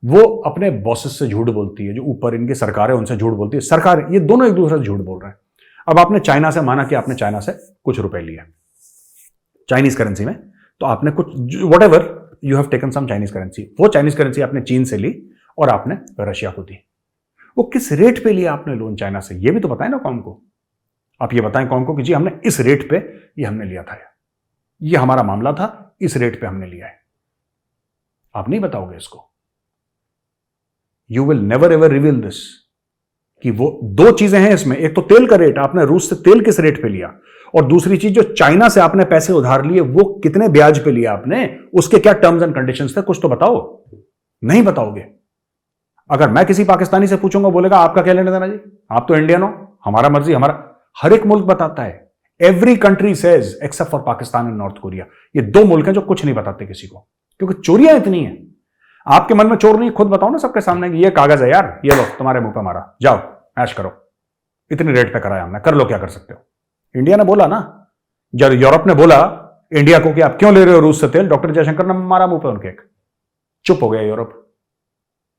Speaker 1: वो अपने बॉसेस से झूठ बोलती है, जो ऊपर इनकी सरकार है उनसे झूठ बोलती है, सरकार, ये दोनों एक दूसरे से झूठ बोल रहे हैं। अब आपने चाइना से, माना कि आपने चाइना से कुछ रुपए लिए चाइनीज करेंसी में, तो आपने कुछ whatever you have taken some Chinese currency, वो चाइनीज करेंसी आपने चीन से ली और आपने रशिया को दी। वो किस रेट पे लिया आपने लोन चाइना से, ये भी तो बताएं ना कौम को। आप ये बताएं कौम को कि जी हमने इस रेट पे ये हमने लिया था, ये हमारा मामला था, इस रेट पे हमने लिया है। आप नहीं बताओगे इसको, you will never ever reveal this. कि वो दो चीजें हैं इसमें, एक तो तेल का रेट, आपने रूस से तेल किस रेट पे लिया, और दूसरी चीज जो चाइना से आपने पैसे उधार लिए वो कितने ब्याज पे लिया आपने, उसके क्या टर्म्स एंड कंडीशंस थे, कुछ तो बताओ। नहीं बताओगे। अगर मैं किसी पाकिस्तानी से पूछूंगा, बोलेगा आपका क्या लेना देना जी, आप तो इंडियन हो, हमारा मर्जी, हमारा। हर एक मुल्क बताता है, every country says except for Pakistan and north Korea. ये दो मुल्क हैं जो कुछ नहीं बताते किसी को, क्योंकि चोरियां इतनी हैं। आपके मन में चोर नहीं, खुद बताओ ना सबके सामने कि ये कागज है यार, ये लो तुम्हारे मुंह पे मारा, जाओ ऐश करो, इतनी रेट पे कराया हमने, कर लो क्या कर सकते हो। इंडिया ने बोला ना, जब यूरोप ने बोला इंडिया को कि आप क्यों ले रहे हो रूस से तेल, डॉक्टर जयशंकर ने मारा मुंह पे उनके एक, चुप हो गया यूरोप।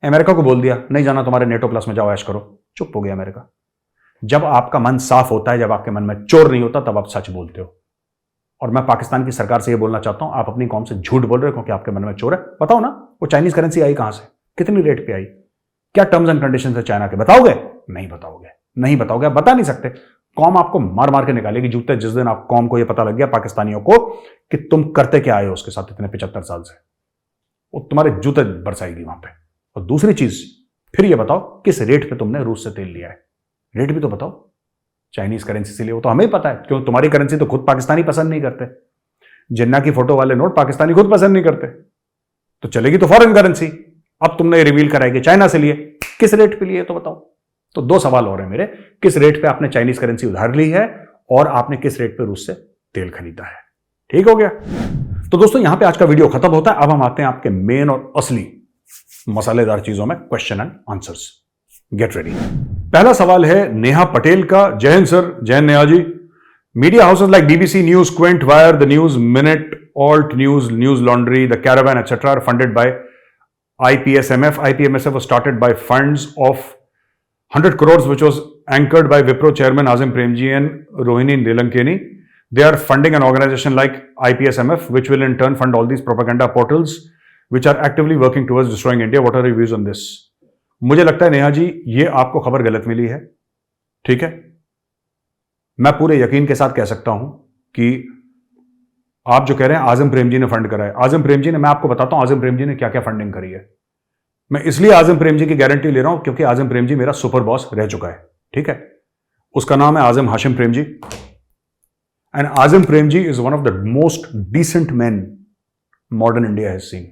Speaker 1: अमेरिका को बोल दिया नहीं जाना तुम्हारे नेटो प्लस में, जाओ ऐश करो, चुप हो गया अमेरिका। जब आपका मन साफ होता है, जब आपके मन में चोर नहीं होता, तब आप सच बोलते हो। और मैं पाकिस्तान की सरकार से यह बोलना चाहता हूं, आप अपनी कौम से झूठ बोल रहे हो क्योंकि आपके मन में चोर है। बताओ ना, वो चाइनीज करेंसी आई कहां से, कितनी रेट पे आई, क्या टर्म्स एंड कंडीशंस है चाइना के, बताओगे? नहीं बताओगे, नहीं बताओगे, आप बता नहीं सकते। कौम आपको मार मार के निकालेगी जूते, जिस दिन आप कौम को यह पता लग गया पाकिस्तानियों को कि तुम करते क्या आए हो उसके साथ इतने 75 साल से, वो तुम्हारे जूते बरसाएगी वहां पे। और दूसरी चीज, फिर ये बताओ किस रेट पे तुमने रूस से तेल लिया है, रेट भी तो बताओ। चाइनीज करेंसी से लिए, वो तो हमें पता है, क्यों तुम्हारी करेंसी तो खुद पाकिस्तानी पसंद नहीं करते, जिन्ना की फोटो वाले नोट पाकिस्तानी खुद पसंद नहीं करते, तो चलेगी तो फॉरेन करेंसी। अब तुमने रिवील कराएगी चाइना से लिए, किस रेट पे लिए तो बताओ। तो दो सवाल और हैं मेरे, किस रेट पे आपने चाइनीज करेंसी उधार ली है, और आपने किस रेट पे रूस से तेल खरीदा है। ठीक हो गया। तो दोस्तों यहां पे आज का वीडियो खत्म होता है। अब हम आते हैं आपके मेन और असली मसालेदार चीजों में, question and answers. Get ready. पहला सवाल है नेहा पटेल का। जय हिंद सर। जय हिंद Neha ji. Media houses like BBC News, Quint, Wire, The News Minute, Alt News, News Laundry, The Caravan, etc. are funded by IPSMF. IPMSF was started by funds of 100 crores, which was anchored by Wipro chairman Azim Premji and Rohini Nilankeni. They are funding an organization like IPSMF, which will in turn fund all these propaganda portals, which are actively working towards destroying India. What are your views on this? मुझे लगता है नेहा जी, ये आपको खबर गलत मिली है। ठीक है, मैं पूरे यकीन के साथ कह सकता हूं कि आप जो कह रहे हैं आजम प्रेमजी ने फंड करा है, आजम प्रेमजी ने, मैं आपको बताता हूं आजम प्रेमजी ने क्या क्या फंडिंग करी है। मैं इसलिए आजम प्रेमजी की गारंटी ले रहा हूं क्योंकि आजम प्रेमजी मेरा सुपर बॉस रह चुका है। ठीक है, उसका नाम है Azim Hashim Premji, and Azim Premji is one of the most decent man modern India has seen.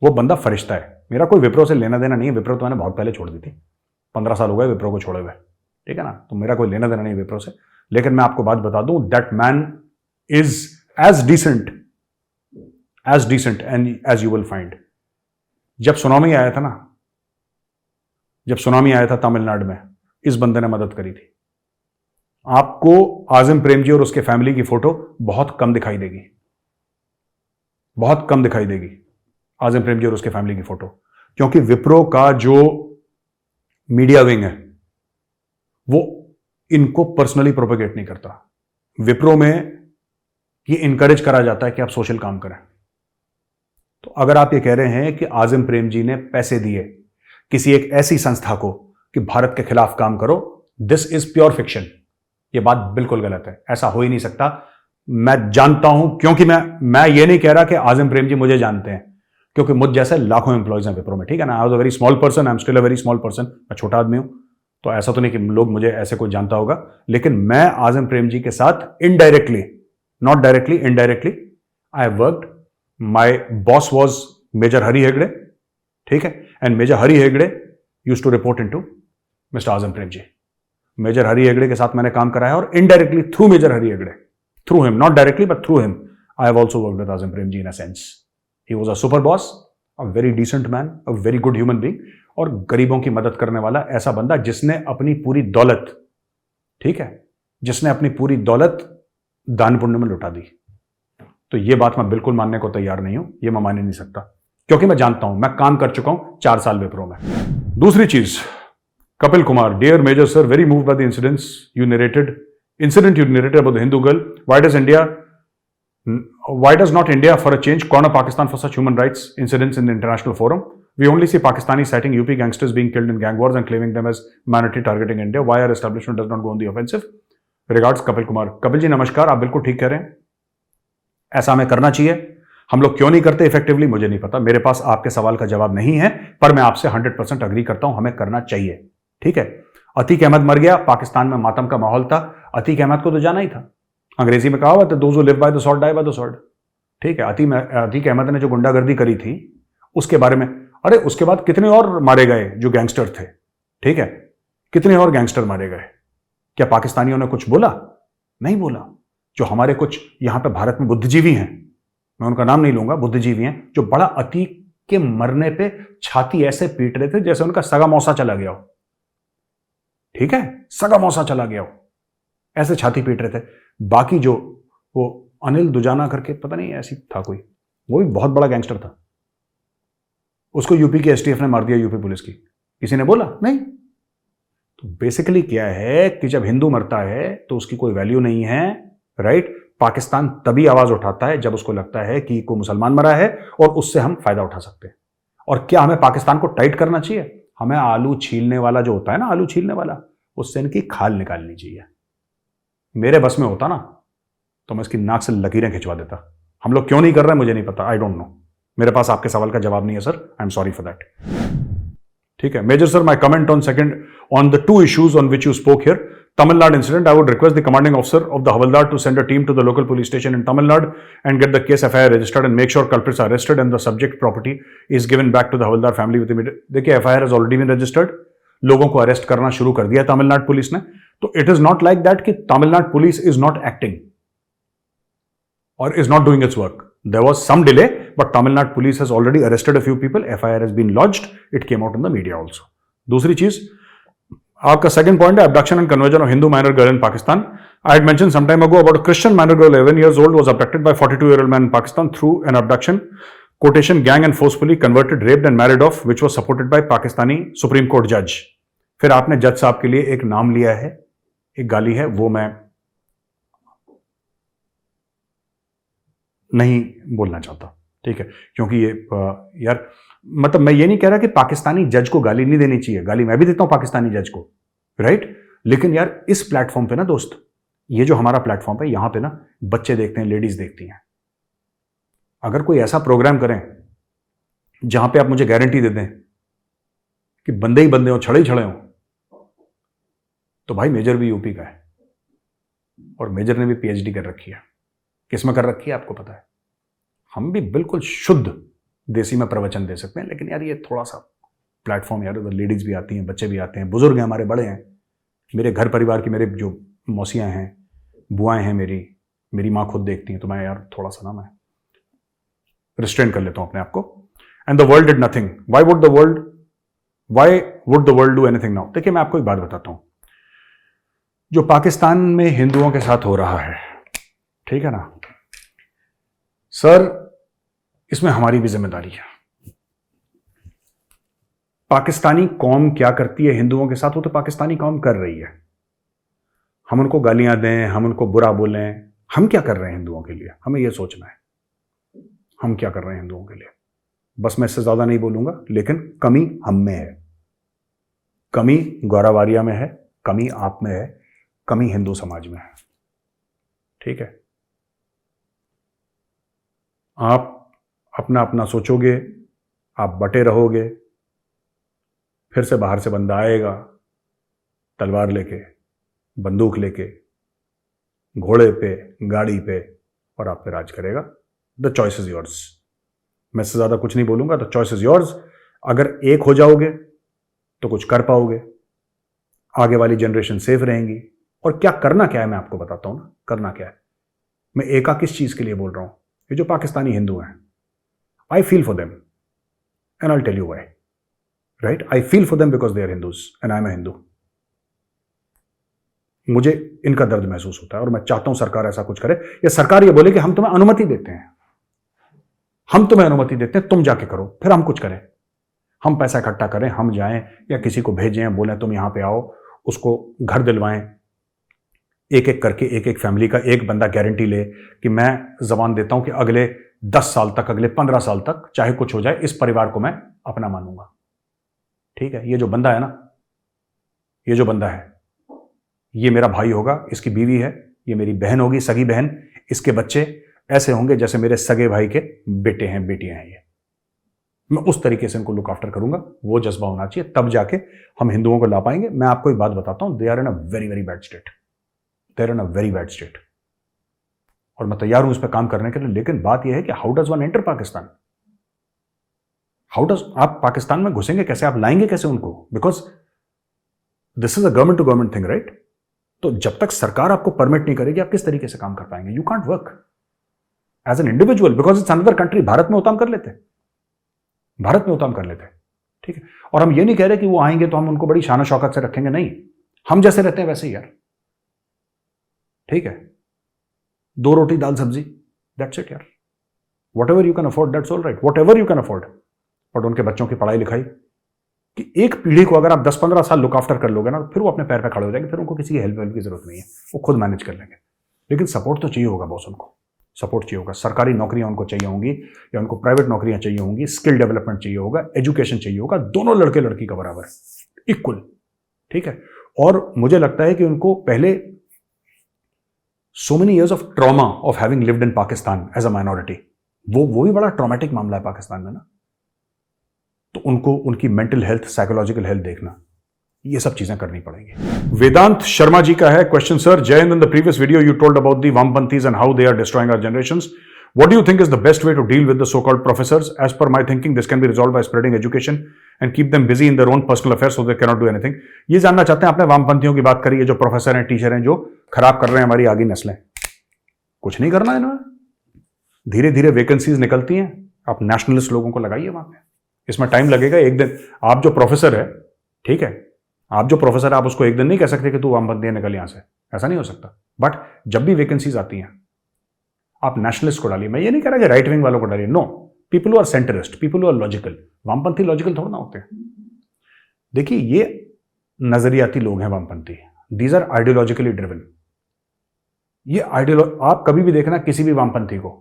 Speaker 1: वो बंदा फरिश्ता है। मेरा कोई विप्रो से लेना देना नहीं है, विप्रो तो मैंने बहुत पहले छोड़ दी थी, 15 साल हो गए विप्रो को छोड़े हुए, ठीक है ना, तो मेरा कोई लेना देना नहीं विप्रो से। लेकिन मैं आपको बात बता दूं, that man is as decent and as you will find. जब सुनामी आया था ना, जब सुनामी आया था तमिलनाडु में, इस बंदे ने मदद करी थी। आपको आजम प्रेमजी और उसके फैमिली की फोटो बहुत कम दिखाई देगी, बहुत कम दिखाई देगी आजम प्रेमजी और उसके फैमिली की फोटो, क्योंकि विप्रो का जो मीडिया विंग है वो इनको पर्सनली प्रोपेगेट नहीं करता। विप्रो में ये इनकरेज करा जाता है कि आप सोशल काम करें। तो अगर आप ये कह रहे हैं कि आजम प्रेमजी ने पैसे दिए किसी एक ऐसी संस्था को कि भारत के खिलाफ काम करो, दिस इज प्योर फिक्शन। ये बात बिल्कुल गलत है, ऐसा हो ही नहीं सकता। मैं जानता हूं, क्योंकि मैं ये नहीं कह रहा कि आजम प्रेमजी मुझे जानते हैं, क्योंकि मुझ जैसे लाखों एम्प्लॉयज हैं विप्रो में, ठीक है ना। I was a very small person, I am still a very small person, मैं छोटा आदमी हूं, तो ऐसा तो नहीं कि लोग मुझे ऐसे कोई जानता होगा। लेकिन मैं आजम प्रेमजी के साथ indirectly, not directly, indirectly I worked. My boss was major Hari Hegde, ठीक है, and major Hari Hegde used to report into mister Azim Premji. Major Hari Hegde के साथ मैंने काम करा है, और indirectly through major Hari Hegde, through him, not directly but through him, I have also worked with Azim Premji in a sense. He was a super boss, a very decent man, a very good human being, और गरीबों की मदद करने वाला ऐसा बंदा जिसने अपनी पूरी दौलत, ठीक है, जिसने अपनी पूरी दौलत दान पुण्य में लुटा दी। तो ये बात मैं बिल्कुल मानने को तैयार नहीं हूं, ये मैं मान ही नहीं सकता, क्योंकि मैं जानता हूं, मैं काम कर चुका हूं 4 साल विप्रो में। दूसरी चीज, Kapil Kumar, dear major sir, very moved by the incident you narrated about the Hindu girl. Why does not India for a change corner Pakistan for such human rights incidents in the international forum? We only see Pakistanis citing UP gangsters being killed in gang wars and claiming them as minority targeting India. Why our establishment does not go on the offensive? Regards, Kapil Kumar. Kapil जी नमस्कार, आप बिल्कुल ठीक कह रहे हैं, ऐसा हमें करना चाहिए। हम लोग क्यों नहीं करते इफेक्टिवली मुझे नहीं पता, मेरे पास आपके सवाल का जवाब नहीं है, पर मैं आपसे 100% अग्री करता हूं, हमें करना चाहिए, ठीक है। अतीक अहमद मर गया, पाकिस्तान में मातम का माहौल था, अतीक अहमद को तो जाना ही था। अंग्रेजी में कहा हुआ था, those who live by the sword die by the sword, ठीक है। अतीक अहमद ने जो गुंडागर्दी करी थी उसके बारे में, अरे उसके बाद कितने और मारे गए जो गैंगस्टर थे, ठीक है, कितने और गैंगस्टर मारे गए। क्या पाकिस्तानियों ने कुछ बोला? नहीं बोला। जो हमारे कुछ यहां पे भारत में बुद्धिजीवी हैं, मैं उनका नाम नहीं लूंगा, बुद्धिजीवी हैं, जो बड़ा अतीक के मरने पे छाती ऐसे पीट रहे थे जैसे उनका सगा मौसा चला गया हो, ठीक है, सगा मौसा चला गया हो, ऐसे छाती पीट रहे थे। बाकी जो वो अनिल दुजाना करके पता नहीं ऐसी था कोई, वो भी बहुत बड़ा गैंगस्टर था, उसको यूपी के एसटीएफ ने मार दिया, यूपी पुलिस की, किसी ने बोला नहीं। तो बेसिकली क्या है कि जब हिंदू मरता है तो उसकी कोई वैल्यू नहीं है, राइट। पाकिस्तान तभी आवाज उठाता है जब उसको लगता है कि कोई मुसलमान मरा है और उससे हम फायदा उठा सकते हैं। और क्या हमें पाकिस्तान को टाइट करना चाहिए? हमें आलू छीलने वाला जो होता है ना, आलू छीलने वाला, उससे इनकी खाल निकालनी चाहिए। मेरे बस में होता ना तो मैं इसकी नाक से लकीरें खिंचवा देता। हम लोग क्यों नहीं कर रहे मुझे नहीं पता, आई डोंट नो, मेरे पास आपके सवाल का जवाब नहीं है sir, I am sorry for that, ठीक है। Major sir, my comment on the 2 issues on which you spoke here. Tamil Nadu incident, I would request the commanding officer of the Havaldar to send a team to the local police station in Tamil Nadu and get the case FIR registered and make sure culprits are arrested and the subject property is given back to the Havaldar family with immediate. देखिए FIR has already been registered, लोगों को arrest करना शुरू कर दिया Tamil Nadu police ने। तो it is not like that कि Tamil Nadu police is not acting और is not doing its work. There was some delay, but Tamil Nadu police has already arrested a few people. FIR has been lodged. It came out in the media also. दूसरी चीज, आपका second point है abduction and conversion of Hindu minor girl in Pakistan. I had mentioned some time ago about a Christian minor girl, 11 years old, was abducted by 42-year-old man in Pakistan through an abduction, quotation, gang and forcefully converted, raped and married off, which was supported by Pakistani Supreme Court judge. फिर आपने जज साहब के लिए एक नाम लिया है, एक गाली है, वो मैं नहीं बोलना चाहता, ठीक है, क्योंकि ये यार मतलब मैं ये नहीं कह रहा कि पाकिस्तानी जज को गाली नहीं देनी चाहिए, गाली मैं भी देता हूं पाकिस्तानी जज को, राइट। लेकिन यार इस प्लेटफॉर्म पे ना दोस्त, ये जो हमारा प्लेटफॉर्म है, यहां पे ना बच्चे देखते हैं, लेडीज देखती हैं। अगर कोई ऐसा प्रोग्राम करें जहां पे आप मुझे गारंटी दे दें कि बंदे ही बंदे हो, छड़े ही छड़े हो, तो भाई मेजर भी यूपी का है और मेजर ने भी पीएचडी कर रखी है। किस में कर रखी है आपको पता है? हम भी बिल्कुल शुद्ध देसी में प्रवचन दे सकते हैं, लेकिन यार ये थोड़ा सा प्लेटफॉर्म, यार उधर लेडीज भी आती हैं, बच्चे भी आते हैं, बुजुर्ग हैं, हमारे बड़े हैं, मेरे घर परिवार की मेरे जो मौसियाँ हैं, बुआएं हैं, मेरी माँ खुद देखती हैं, तो मैं यार थोड़ा सा ना मैं रिस्ट्रेन कर लेता हूँ अपने आप को। And the world did nothing, why would the world do anything now? देखिए मैं आपको एक बात बताता हूँ, जो पाकिस्तान में हिंदुओं के साथ हो रहा है, ठीक है ना सर, इसमें हमारी भी जिम्मेदारी है। पाकिस्तानी कौम क्या करती है हिंदुओं के साथ, वो तो पाकिस्तानी कौम कर रही है। हम उनको गालियां दें, हम उनको बुरा बोलें, हम क्या कर रहे हैं हिंदुओं के लिए, हमें यह सोचना है हम क्या कर रहे हैं हिंदुओं के लिए। बस मैं इससे ज्यादा नहीं बोलूंगा, लेकिन कमी हम में है, कमी गौरव आर्या में है, कमी आप में है, कमी हिंदू समाज में है। ठीक है, आप अपना अपना सोचोगे, आप बटे रहोगे, फिर से बाहर से बंदा आएगा तलवार लेके, बंदूक लेके, घोड़े पे, गाड़ी पे, और आप पे राज करेगा। The choice is yours. मैं इससे ज्यादा कुछ नहीं बोलूंगा। The choice is yours. अगर एक हो जाओगे तो कुछ कर पाओगे, आगे वाली जनरेशन सेफ रहेंगी। और क्या करना क्या है मैं आपको बताता हूं ना, करना क्या है। मैं एका किस चीज के लिए बोल रहा हूं, ये जो पाकिस्तानी हिंदू हैं, I feel for them and I tell you why. Right, I feel for them because they are Hindus and I am a Hindu. मुझे इनका दर्द महसूस होता है और मैं चाहता हूं सरकार ऐसा कुछ करे, या सरकार ये बोले कि हम तुम्हें अनुमति देते हैं, हम तुम्हें अनुमति देते हैं, तुम जाके करो, फिर हम कुछ करें, हम पैसा इकट्ठा करें, हम जाएं या किसी को भेजें, बोलें तुम यहां पे आओ, उसको घर दिलवाएं, एक एक करके, एक एक फैमिली का एक बंदा गारंटी ले कि मैं जबान देता हूं कि अगले 10 साल तक, अगले 15 साल तक, चाहे कुछ हो जाए, इस परिवार को मैं अपना मानूंगा। ठीक है, ये जो बंदा है ना, ये जो बंदा है, ये मेरा भाई होगा, इसकी बीवी है, ये मेरी बहन होगी, सगी बहन, इसके बच्चे ऐसे होंगे जैसे मेरे सगे भाई के बेटे हैं, बेटियां हैं। ये मैं उस तरीके से इनको लुक आफ्टर करूंगा। वो जज्बा होना चाहिए, तब जाके हम हिंदुओं को ला पाएंगे। मैं आपको एक बात बताता हूं, they are in a very very bad state, they are in a very bad state, और मैं तैयार हूं इस पर काम करने के लिए। लेकिन बात यह है कि how does one enter Pakistan, how does, आप पाकिस्तान में घुसेंगे कैसे, आप लाएंगे कैसे उनको, because this is a government to government thing, right. तो जब तक सरकार आपको परमिट नहीं करेगी, आप किस तरीके से काम कर पाएंगे। You can't work as an individual because it's another country. Bharat में उताम कर लेते, भारत में उताम कर लेते, ठीक है। और हम ये नहीं कह रहे कि वो आएंगे तो हम उनको बड़ी शान शौकत से रखेंगे, नहीं, हम जैसे रहते हैं वैसे ही यार, ठीक है। 2 रोटी दाल सब्जी, दैट्स इट यार। What ever you can afford, that's all right, what ever you can afford. But उनके बच्चों की पढ़ाई लिखाई, कि एक पीढ़ी को अगर आप 10-15 साल लुक आफ्टर कर लोगे ना, फिर वो अपने पैर पे खड़े हो जाएंगे, फिर उनको किसी की हेल्प की जरूरत नहीं है, वो खुद मैनेज कर लेंगे। लेकिन सपोर्ट तो चाहिए होगा बॉस, उनको सपोर्ट चाहिए होगा, सरकारी नौकरियां उनको चाहिए होंगी, या उनको प्राइवेट नौकरियां चाहिए होंगी, स्किल डेवलपमेंट चाहिए होगा, एजुकेशन चाहिए होगा, दोनों लड़के लड़की का बराबर, इक्वल, ठीक है। और मुझे लगता है कि उनको पहले so many years of trauma of having lived in Pakistan as a minority, वो भी बड़ा ट्रॉमेटिक मामला है पाकिस्तान में ना, तो उनको उनकी मेंटल हेल्थ, साइकोलॉजिकल हेल्थ देखना, ये सब चीजें करनी पड़ेंगी। वेदांत शर्मा जी का है question, sir Jayant, in the previous video you told about the वामपंथीज and how they are destroying our generations. What do you think is the best way to deal with the so-called professors? As per my thinking, this can be resolved by spreading education and keep them busy in their own personal affairs so they cannot do anything. ये जानना चाहते हैं आपने वामपंथियों की बात करी है, जो प्रोफेसर हैं, टीचर हैं, जो खराब कर रहे हैं हमारी आगे नस्लें। कुछ नहीं करना है इन्होंने, धीरे धीरे वैकेंसीज निकलती हैं, आप नेशनलिस्ट लोगों को लगाइए वहां पे। इसमें टाइम लगेगा, एक दिन आप जो प्रोफेसर है, ठीक है, आप जो प्रोफेसर है, आप उसको एक दिन नहीं कह सकते कि तू वामपंथी निकल यहां से, ऐसा नहीं हो सकता। बट जब भी वैकेंसीज आती हैं, आप नेशनलिस्ट को डालिए। मैं ये नहीं कह रहा कि राइट विंग वालों को डालिए, no, people who are centrist, people who are logical. वामपंथी लॉजिकल थोड़ा ना होते हैं। देखिए, ये नजरियाती लोग हैं वामपंथी, दीज आर आइडियोलॉजिकली ड्रिवन। ये आप कभी भी देखना किसी भी वामपंथी को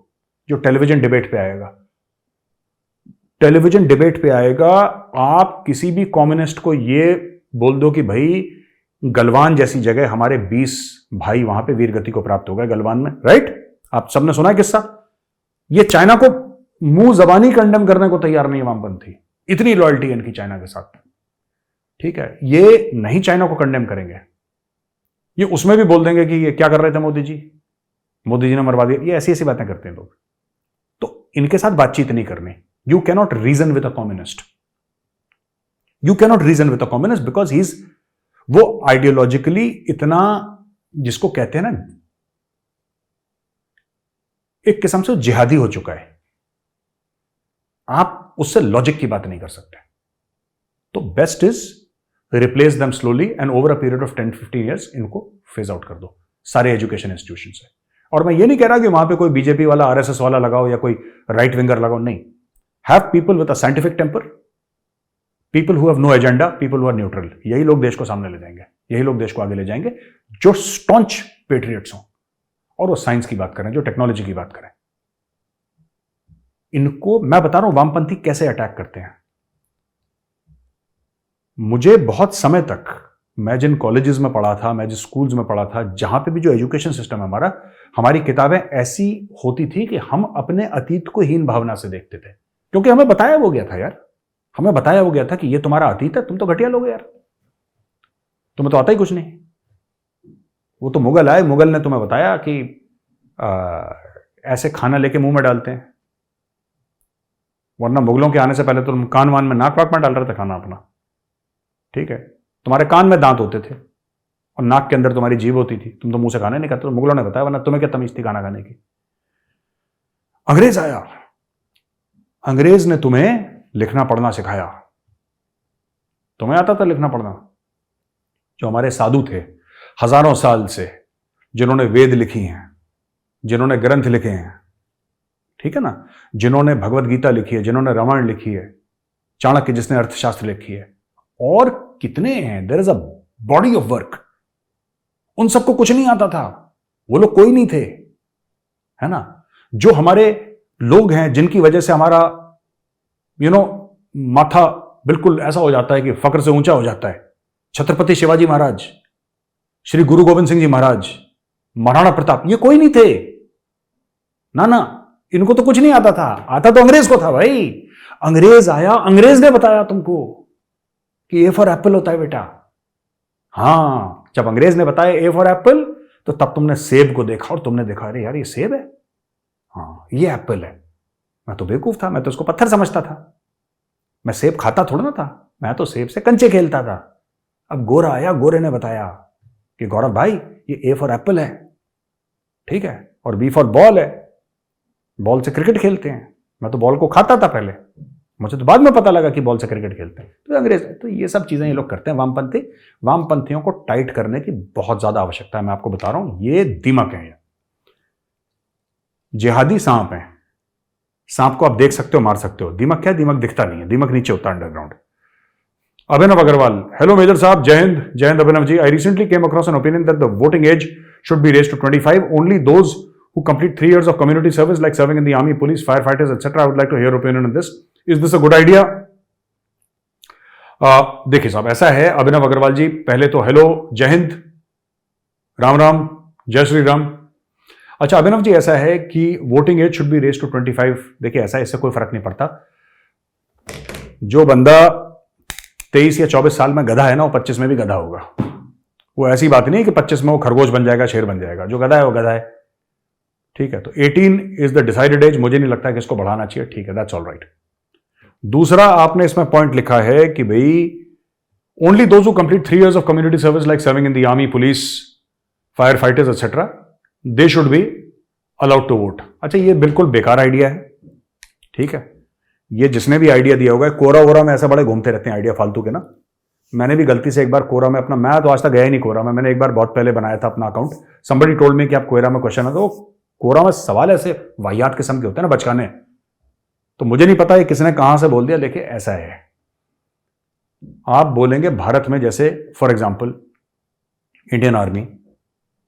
Speaker 1: जो टेलीविजन डिबेट पे आएगा, टेलीविजन डिबेट पे आएगा, आप किसी भी कम्युनिस्ट को ये बोल दो कि भाई गलवान जैसी जगह हमारे 20 भाई वहां पे वीरगति को प्राप्त हो गए गलवान में, राइट। आप सबने सुना है किस्सा। ये चाइना को मुंह जबानी कंडेम करने को तैयार नहीं है वामपंथी, इतनी लॉयल्टी है इनकी चाइना के साथ, ठीक है। ये नहीं चाइना को कंडेम करेंगे, ये उसमें भी बोल देंगे कि ये क्या कर रहे थे मोदी जी ने मरवा दिया। ये ऐसी ऐसी बातें करते हैं लोग, तो इनके साथ बातचीत नहीं करनी। You cannot reason with a communist. You cannot reason with a communist because वो आइडियोलॉजिकली इतना, जिसको कहते हैं ना, एक किस्म से जिहादी हो चुका है। आप उससे लॉजिक की बात नहीं कर सकते। तो best is replace them slowly and over a period of 10-15 years इनको फेज आउट कर दो सारे एजुकेशन इंस्टीट्यूशन से। और मैं ये नहीं कह रहा कि वहां पे कोई बीजेपी वाला, आरएसएस वाला लगाओ या कोई राइट विंगर लगाओ, नहीं। Have people with a scientific temper, people who have no agenda, people who are neutral. यही लोग देश को सामने ले जाएंगे, यही लोग देश को आगे ले जाएंगे, जो स्टॉन्च पेट्रियट्स हों और वो साइंस की बात करें, जो टेक्नोलॉजी की बात करें। इनको मैं बता रहा हूं वामपंथी कैसे अटैक करते हैं। मुझे बहुत समय तक, मैं जिन कॉलेजेस में पढ़ा था, मैं जिस स्कूल्स में पढ़ा था, जहां पे भी जो एजुकेशन सिस्टम है हमारा, हमारी किताबें ऐसी होती थी कि हम अपने अतीत को हीन भावना से देखते थे, क्योंकि हमें बताया हो गया था यार, हमें बताया हो गया था कि ये तुम्हारा अतीत है, तुम तो घटिया लोग यार, तुम्हें तो आता ही कुछ नहीं। वो तो मुगल आए, मुगल ने तुम्हें बताया कि ऐसे खाना लेके मुंह में डालते हैं, वरना मुगलों के आने से पहले तो तुम कान वान में, नाक वाक में डाल रहे थे खाना अपना। ठीक है, तुम्हारे कान में दांत होते थे और नाक के अंदर तुम्हारी जीभ होती थी, तुम तो मुंह से खाने नहीं खाते, तो मुगलों ने बताया, वरना तुम्हें क्या तमीज थी खाना खाने की। अंग्रेज आया, अंग्रेज ने तुम्हें लिखना पढ़ना सिखाया। तुम्हें आता था लिखना पढ़ना? जो हमारे साधु थे हजारों साल से, जिन्होंने वेद लिखी हैं, जिन्होंने ग्रंथ लिखे हैं, ठीक है ना, जिन्होंने भगवत गीता लिखी है, जिन्होंने रामायण लिखी है, चाणक्य जिसने अर्थशास्त्र लिखी है, और कितने हैं, there is a body of work. उन सबको कुछ नहीं आता था, वो लोग कोई नहीं थे, है ना। जो हमारे लोग हैं जिनकी वजह से हमारा माथा बिल्कुल ऐसा हो जाता है कि फक्र से ऊंचा हो जाता है, छत्रपति शिवाजी महाराज, श्री गुरु गोविंद सिंह जी महाराज, महाराणा प्रताप, ये कोई नहीं थे ना, इनको तो कुछ नहीं आता था। आता तो अंग्रेज को था भाई। अंग्रेज आया, अंग्रेज ने बताया तुमको कि ए फॉर एप्पल होता है बेटा। हां, जब अंग्रेज ने बताया ए फॉर एप्पल, तो तब तुमने सेब को देखा और तुमने देखा, अरे यार ये सेब है, हाँ ये एप्पल है। मैं तो बेवकूफ था, मैं तो उसको पत्थर समझता था, मैं सेब खाता थोड़ा ना था, मैं तो सेब से कंचे खेलता था। अब गोरा आया, गोरे ने बताया कि गौरव भाई ये ए फॉर एप्पल है, ठीक है, और बी फॉर बॉल है, बॉल से क्रिकेट खेलते हैं। मैं तो बॉल को खाता था पहले, मुझे तो बाद में पता लगा कि बॉल से क्रिकेट खेलते हैं। तो अंग्रेज, तो ये सब चीजें ये लोग करते हैं वामपंथी। वामपंथियों को टाइट करने की बहुत ज्यादा आवश्यकता है। मैं आपको बता रहा हूं, ये दीमक है, जिहादी सांप है। सांप को आप देख सकते हो, मार सकते हो, दीमक क्या है? दीमक दिखता नहीं है, दीमक नीचे होता है underground. Abhinav Agarwal, hello major साहब, जय हिंद। जय हिंद Abhinav ji. I recently came across an opinion that the voting age should be raised to 25, only those who complete 3 years of community service like serving in the army, police, firefighters, etc. I would like to hear your opinion on this. Is this a good idea? देखिए साहब, ऐसा है अभिनव अग्रवाल जी, पहले तो hello, जय हिंद, राम राम, जय श्री राम। अच्छा अभिनव जी, ऐसा है कि voting age should be raise to 25। देखिए ऐसा है, इससे कोई फर्क नहीं पड़ता। जो बंदा 23 या 24 साल में गधा है ना, वो 25 में भी गधा होगा। वो ऐसी बात नहीं है कि 25 में वो खरगोश बन जाएगा, शेर बन जाएगा। जो गधा है वो गधा है, ठीक है। तो 18 इज द डिसाइडेड एज, मुझे नहीं लगता कि इसको बढ़ाना चाहिए, ठीक है, दैट्स ऑल राइट। दूसरा आपने इसमें पॉइंट लिखा है कि भाई only those who complete 3 years of community service like serving in the army, police, fire fighters etcetera, they should be allowed to vote. अच्छा, ये बिल्कुल बेकार आइडिया है, ठीक है। ये जिसने भी आइडिया दिया होगा, कोरा वोरा में ऐसा बड़े घूमते रहते हैं आइडिया फालतू के ना। मैंने भी गलती से एक बार कोरा में अपना, मैं तो आज तक गया ही नहीं कोरा में, मैंने एक बार बहुत पहले बनाया था अपना अकाउंट। समबडी टोल्ड मी कि आप कोयरा में क्वेश्चन है, तो कोरा में सवाल ऐसे वाहियात किस्म के होते हैं ना, बचकाने। तो मुझे नहीं पता ये किसने कहां से बोल दिया, लेकिन ऐसा है। आप बोलेंगे भारत में, जैसे for example Indian army,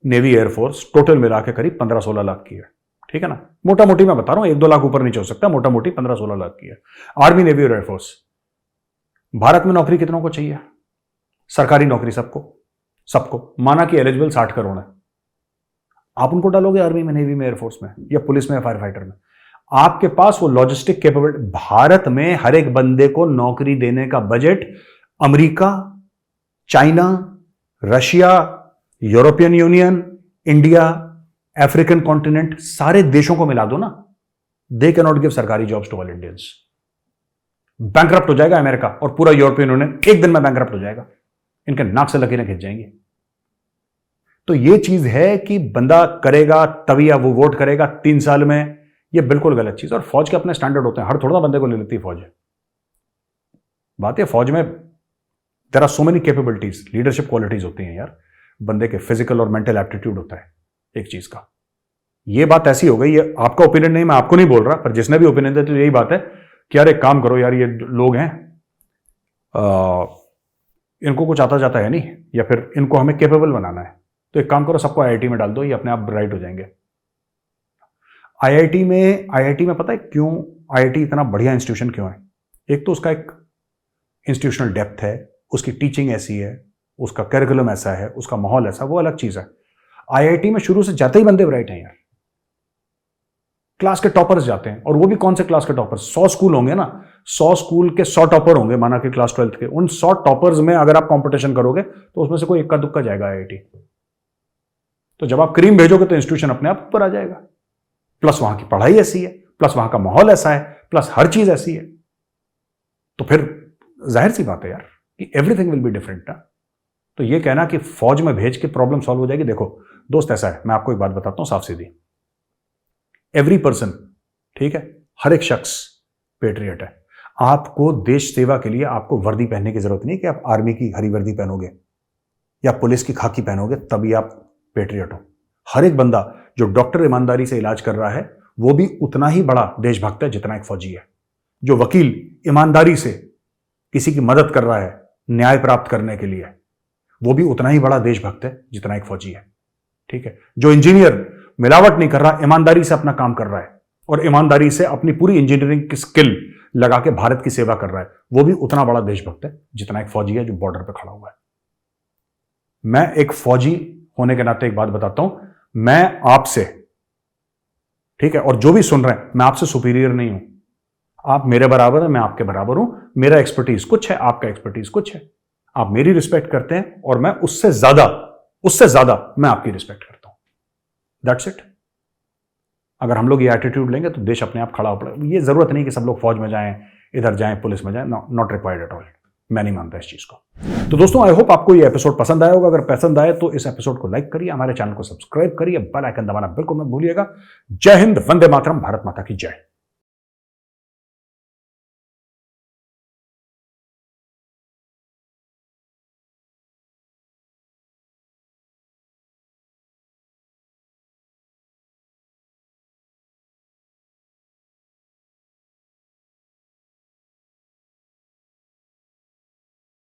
Speaker 1: navy, air force total मिला के करीब 15-16 लाख की है, ठीक है ना। मोटा मोटी मैं बता रहा हूं, 1-2 लाख ऊपर नीचे हो सकता है, मोटा मोटी 15-16 लाख की है आर्मी, नेवी और एयरफोर्स। भारत में नौकरी कितनों को चाहिए? सरकारी नौकरी सबको माना कि एलिजिबल 60 करोड़ है। आप उनको डालोगे आर्मी में, नेवी में, एयरफोर्स में, या पुलिस में, या फायर फाइटर में? आपके पास वो लॉजिस्टिक कैपेबिलिटी? भारत में हर एक बंदे को नौकरी देने का budget America, China, Russia, European Union, India, African continent, सारे देशों को मिला दो ना, दे कैन नॉट गिव सरकारी jobs to all Indians. Bankrupt हो जाएगा अमेरिका और पूरा यूरोपियन यूनियन एक दिन में बैंकरप्ट हो जाएगा, इनके नाक से लकीरें खिंच जाएंगी। तो ये चीज है कि बंदा करेगा तभी या वो वोट करेगा 3 साल में, ये बिल्कुल गलत चीज। और फौज के अपने स्टैंडर्ड होते हैं, हर थोड़ा बंदे को ले लेती है फौज। बात है फौज में there are so many capabilities, leadership qualities होती हैं यार, बंदे के फिजिकल और मेंटल एप्टीट्यूड होता है एक चीज का। ये बात ऐसी हो गई, ये आपका ओपिनियन नहीं, मैं आपको नहीं बोल रहा, पर जिसने भी ओपिनियन दिया तो यही बात है कि यार एक काम करो यार, ये लोग हैं इनको कुछ आता जाता है नहीं, या फिर इनको हमें कैपेबल बनाना है, तो एक काम करो सबको आईआईटी में डाल दो, ये अपने आप ब्राइट हो जाएंगे। आईआईटी में पता है क्यों आईआईटी इतना बढ़िया इंस्टीट्यूशन क्यों है? एक तो उसका एक इंस्टीट्यूशनल डेप्थ है, उसकी टीचिंग ऐसी है, उसका करिकुलम ऐसा है, उसका माहौल ऐसा, वो अलग चीज है। आईआईटी में शुरू से जाते ही बंदे ब्राइट हैं यार, क्लास के टॉपर्स जाते हैं। और वो भी कौन से क्लास के टॉपर्स? 100 स्कूल होंगे ना, 100 स्कूल के 100 टॉपर होंगे, माना कि क्लास 12th के, उन 100 टॉपर्स में अगर आप कंपटीशन करोगे तो उसमें से कोई इक्का दुक्का जाएगा आईआईटी। तो जब आप क्रीम भेजोगे तो इंस्टीट्यूशन अपने आप ऊपर आ जाएगा। प्लस वहां की पढ़ाई ऐसी है, प्लस वहां का माहौल ऐसा है, प्लस हर चीज ऐसी है, तो फिर जाहिर सी बात है यार कि एवरीथिंग विल बी डिफरेंट ना। तो ये कहना कि फौज में भेज के प्रॉब्लम सॉल्व हो जाएगी, देखो दोस्त ऐसा है, मैं आपको एक बात बताता हूं साफ सीधी, एवरी पर्सन, ठीक है, हर एक शख्स पेट्रियट है। आपको देश सेवा के लिए आपको वर्दी पहनने की जरूरत नहीं कि आप आर्मी की हरी वर्दी पहनोगे या पुलिस की खाकी पहनोगे तभी आप पेट्रियट हो। हर एक बंदा जो डॉक्टर ईमानदारी से इलाज कर रहा है वो भी उतना ही बड़ा देशभक्त है जितना एक फौजी है। जो वकील ईमानदारी से किसी की मदद कर रहा है न्याय प्राप्त करने के लिए, वो भी उतना ही बड़ा देशभक्त है जितना एक फौजी है, ठीक है। जो इंजीनियर मिलावट नहीं कर रहा, ईमानदारी से अपना काम कर रहा है और ईमानदारी से अपनी पूरी इंजीनियरिंग की स्किल लगा के भारत की सेवा कर रहा है, वो भी उतना बड़ा देशभक्त है जितना एक फौजी है जो बॉर्डर पे खड़ा हुआ है। मैं एक फौजी होने के नाते एक बात बताता हूं, मैं आपसे, ठीक है, और जो भी सुन रहे हैं, मैं आपसे सुपीरियर नहीं हूं। आप मेरे बराबर हैं, मैं आपके बराबर हूं। मेरा एक्सपर्टीज कुछ है, आपका एक्सपर्टीज कुछ है। आप मेरी रिस्पेक्ट करते हैं और मैं उससे ज्यादा मैं आपकी रिस्पेक्ट करता हूं। That's it. अगर हम लोग ये एटीट्यूड लेंगे तो देश अपने आप खड़ा हो पड़ेगा। ये जरूरत नहीं कि सब लोग फौज में जाएं, इधर जाएं, पुलिस में जाएं, नॉट रिक्वायर्ड एट ऑल। मैं नहीं मानता इस चीज को। तो दोस्तों, आई होप आपको ये एपिसोड पसंद आया होगा। अगर पसंद आए तो इस एपिसोड को लाइक करिए, हमारे चैनल को सब्सक्राइब करिए, बेल आइकन दबाना बिल्कुल मत भूलिएगा। जय हिंद, वंदे मातरम, भारत माता की जय।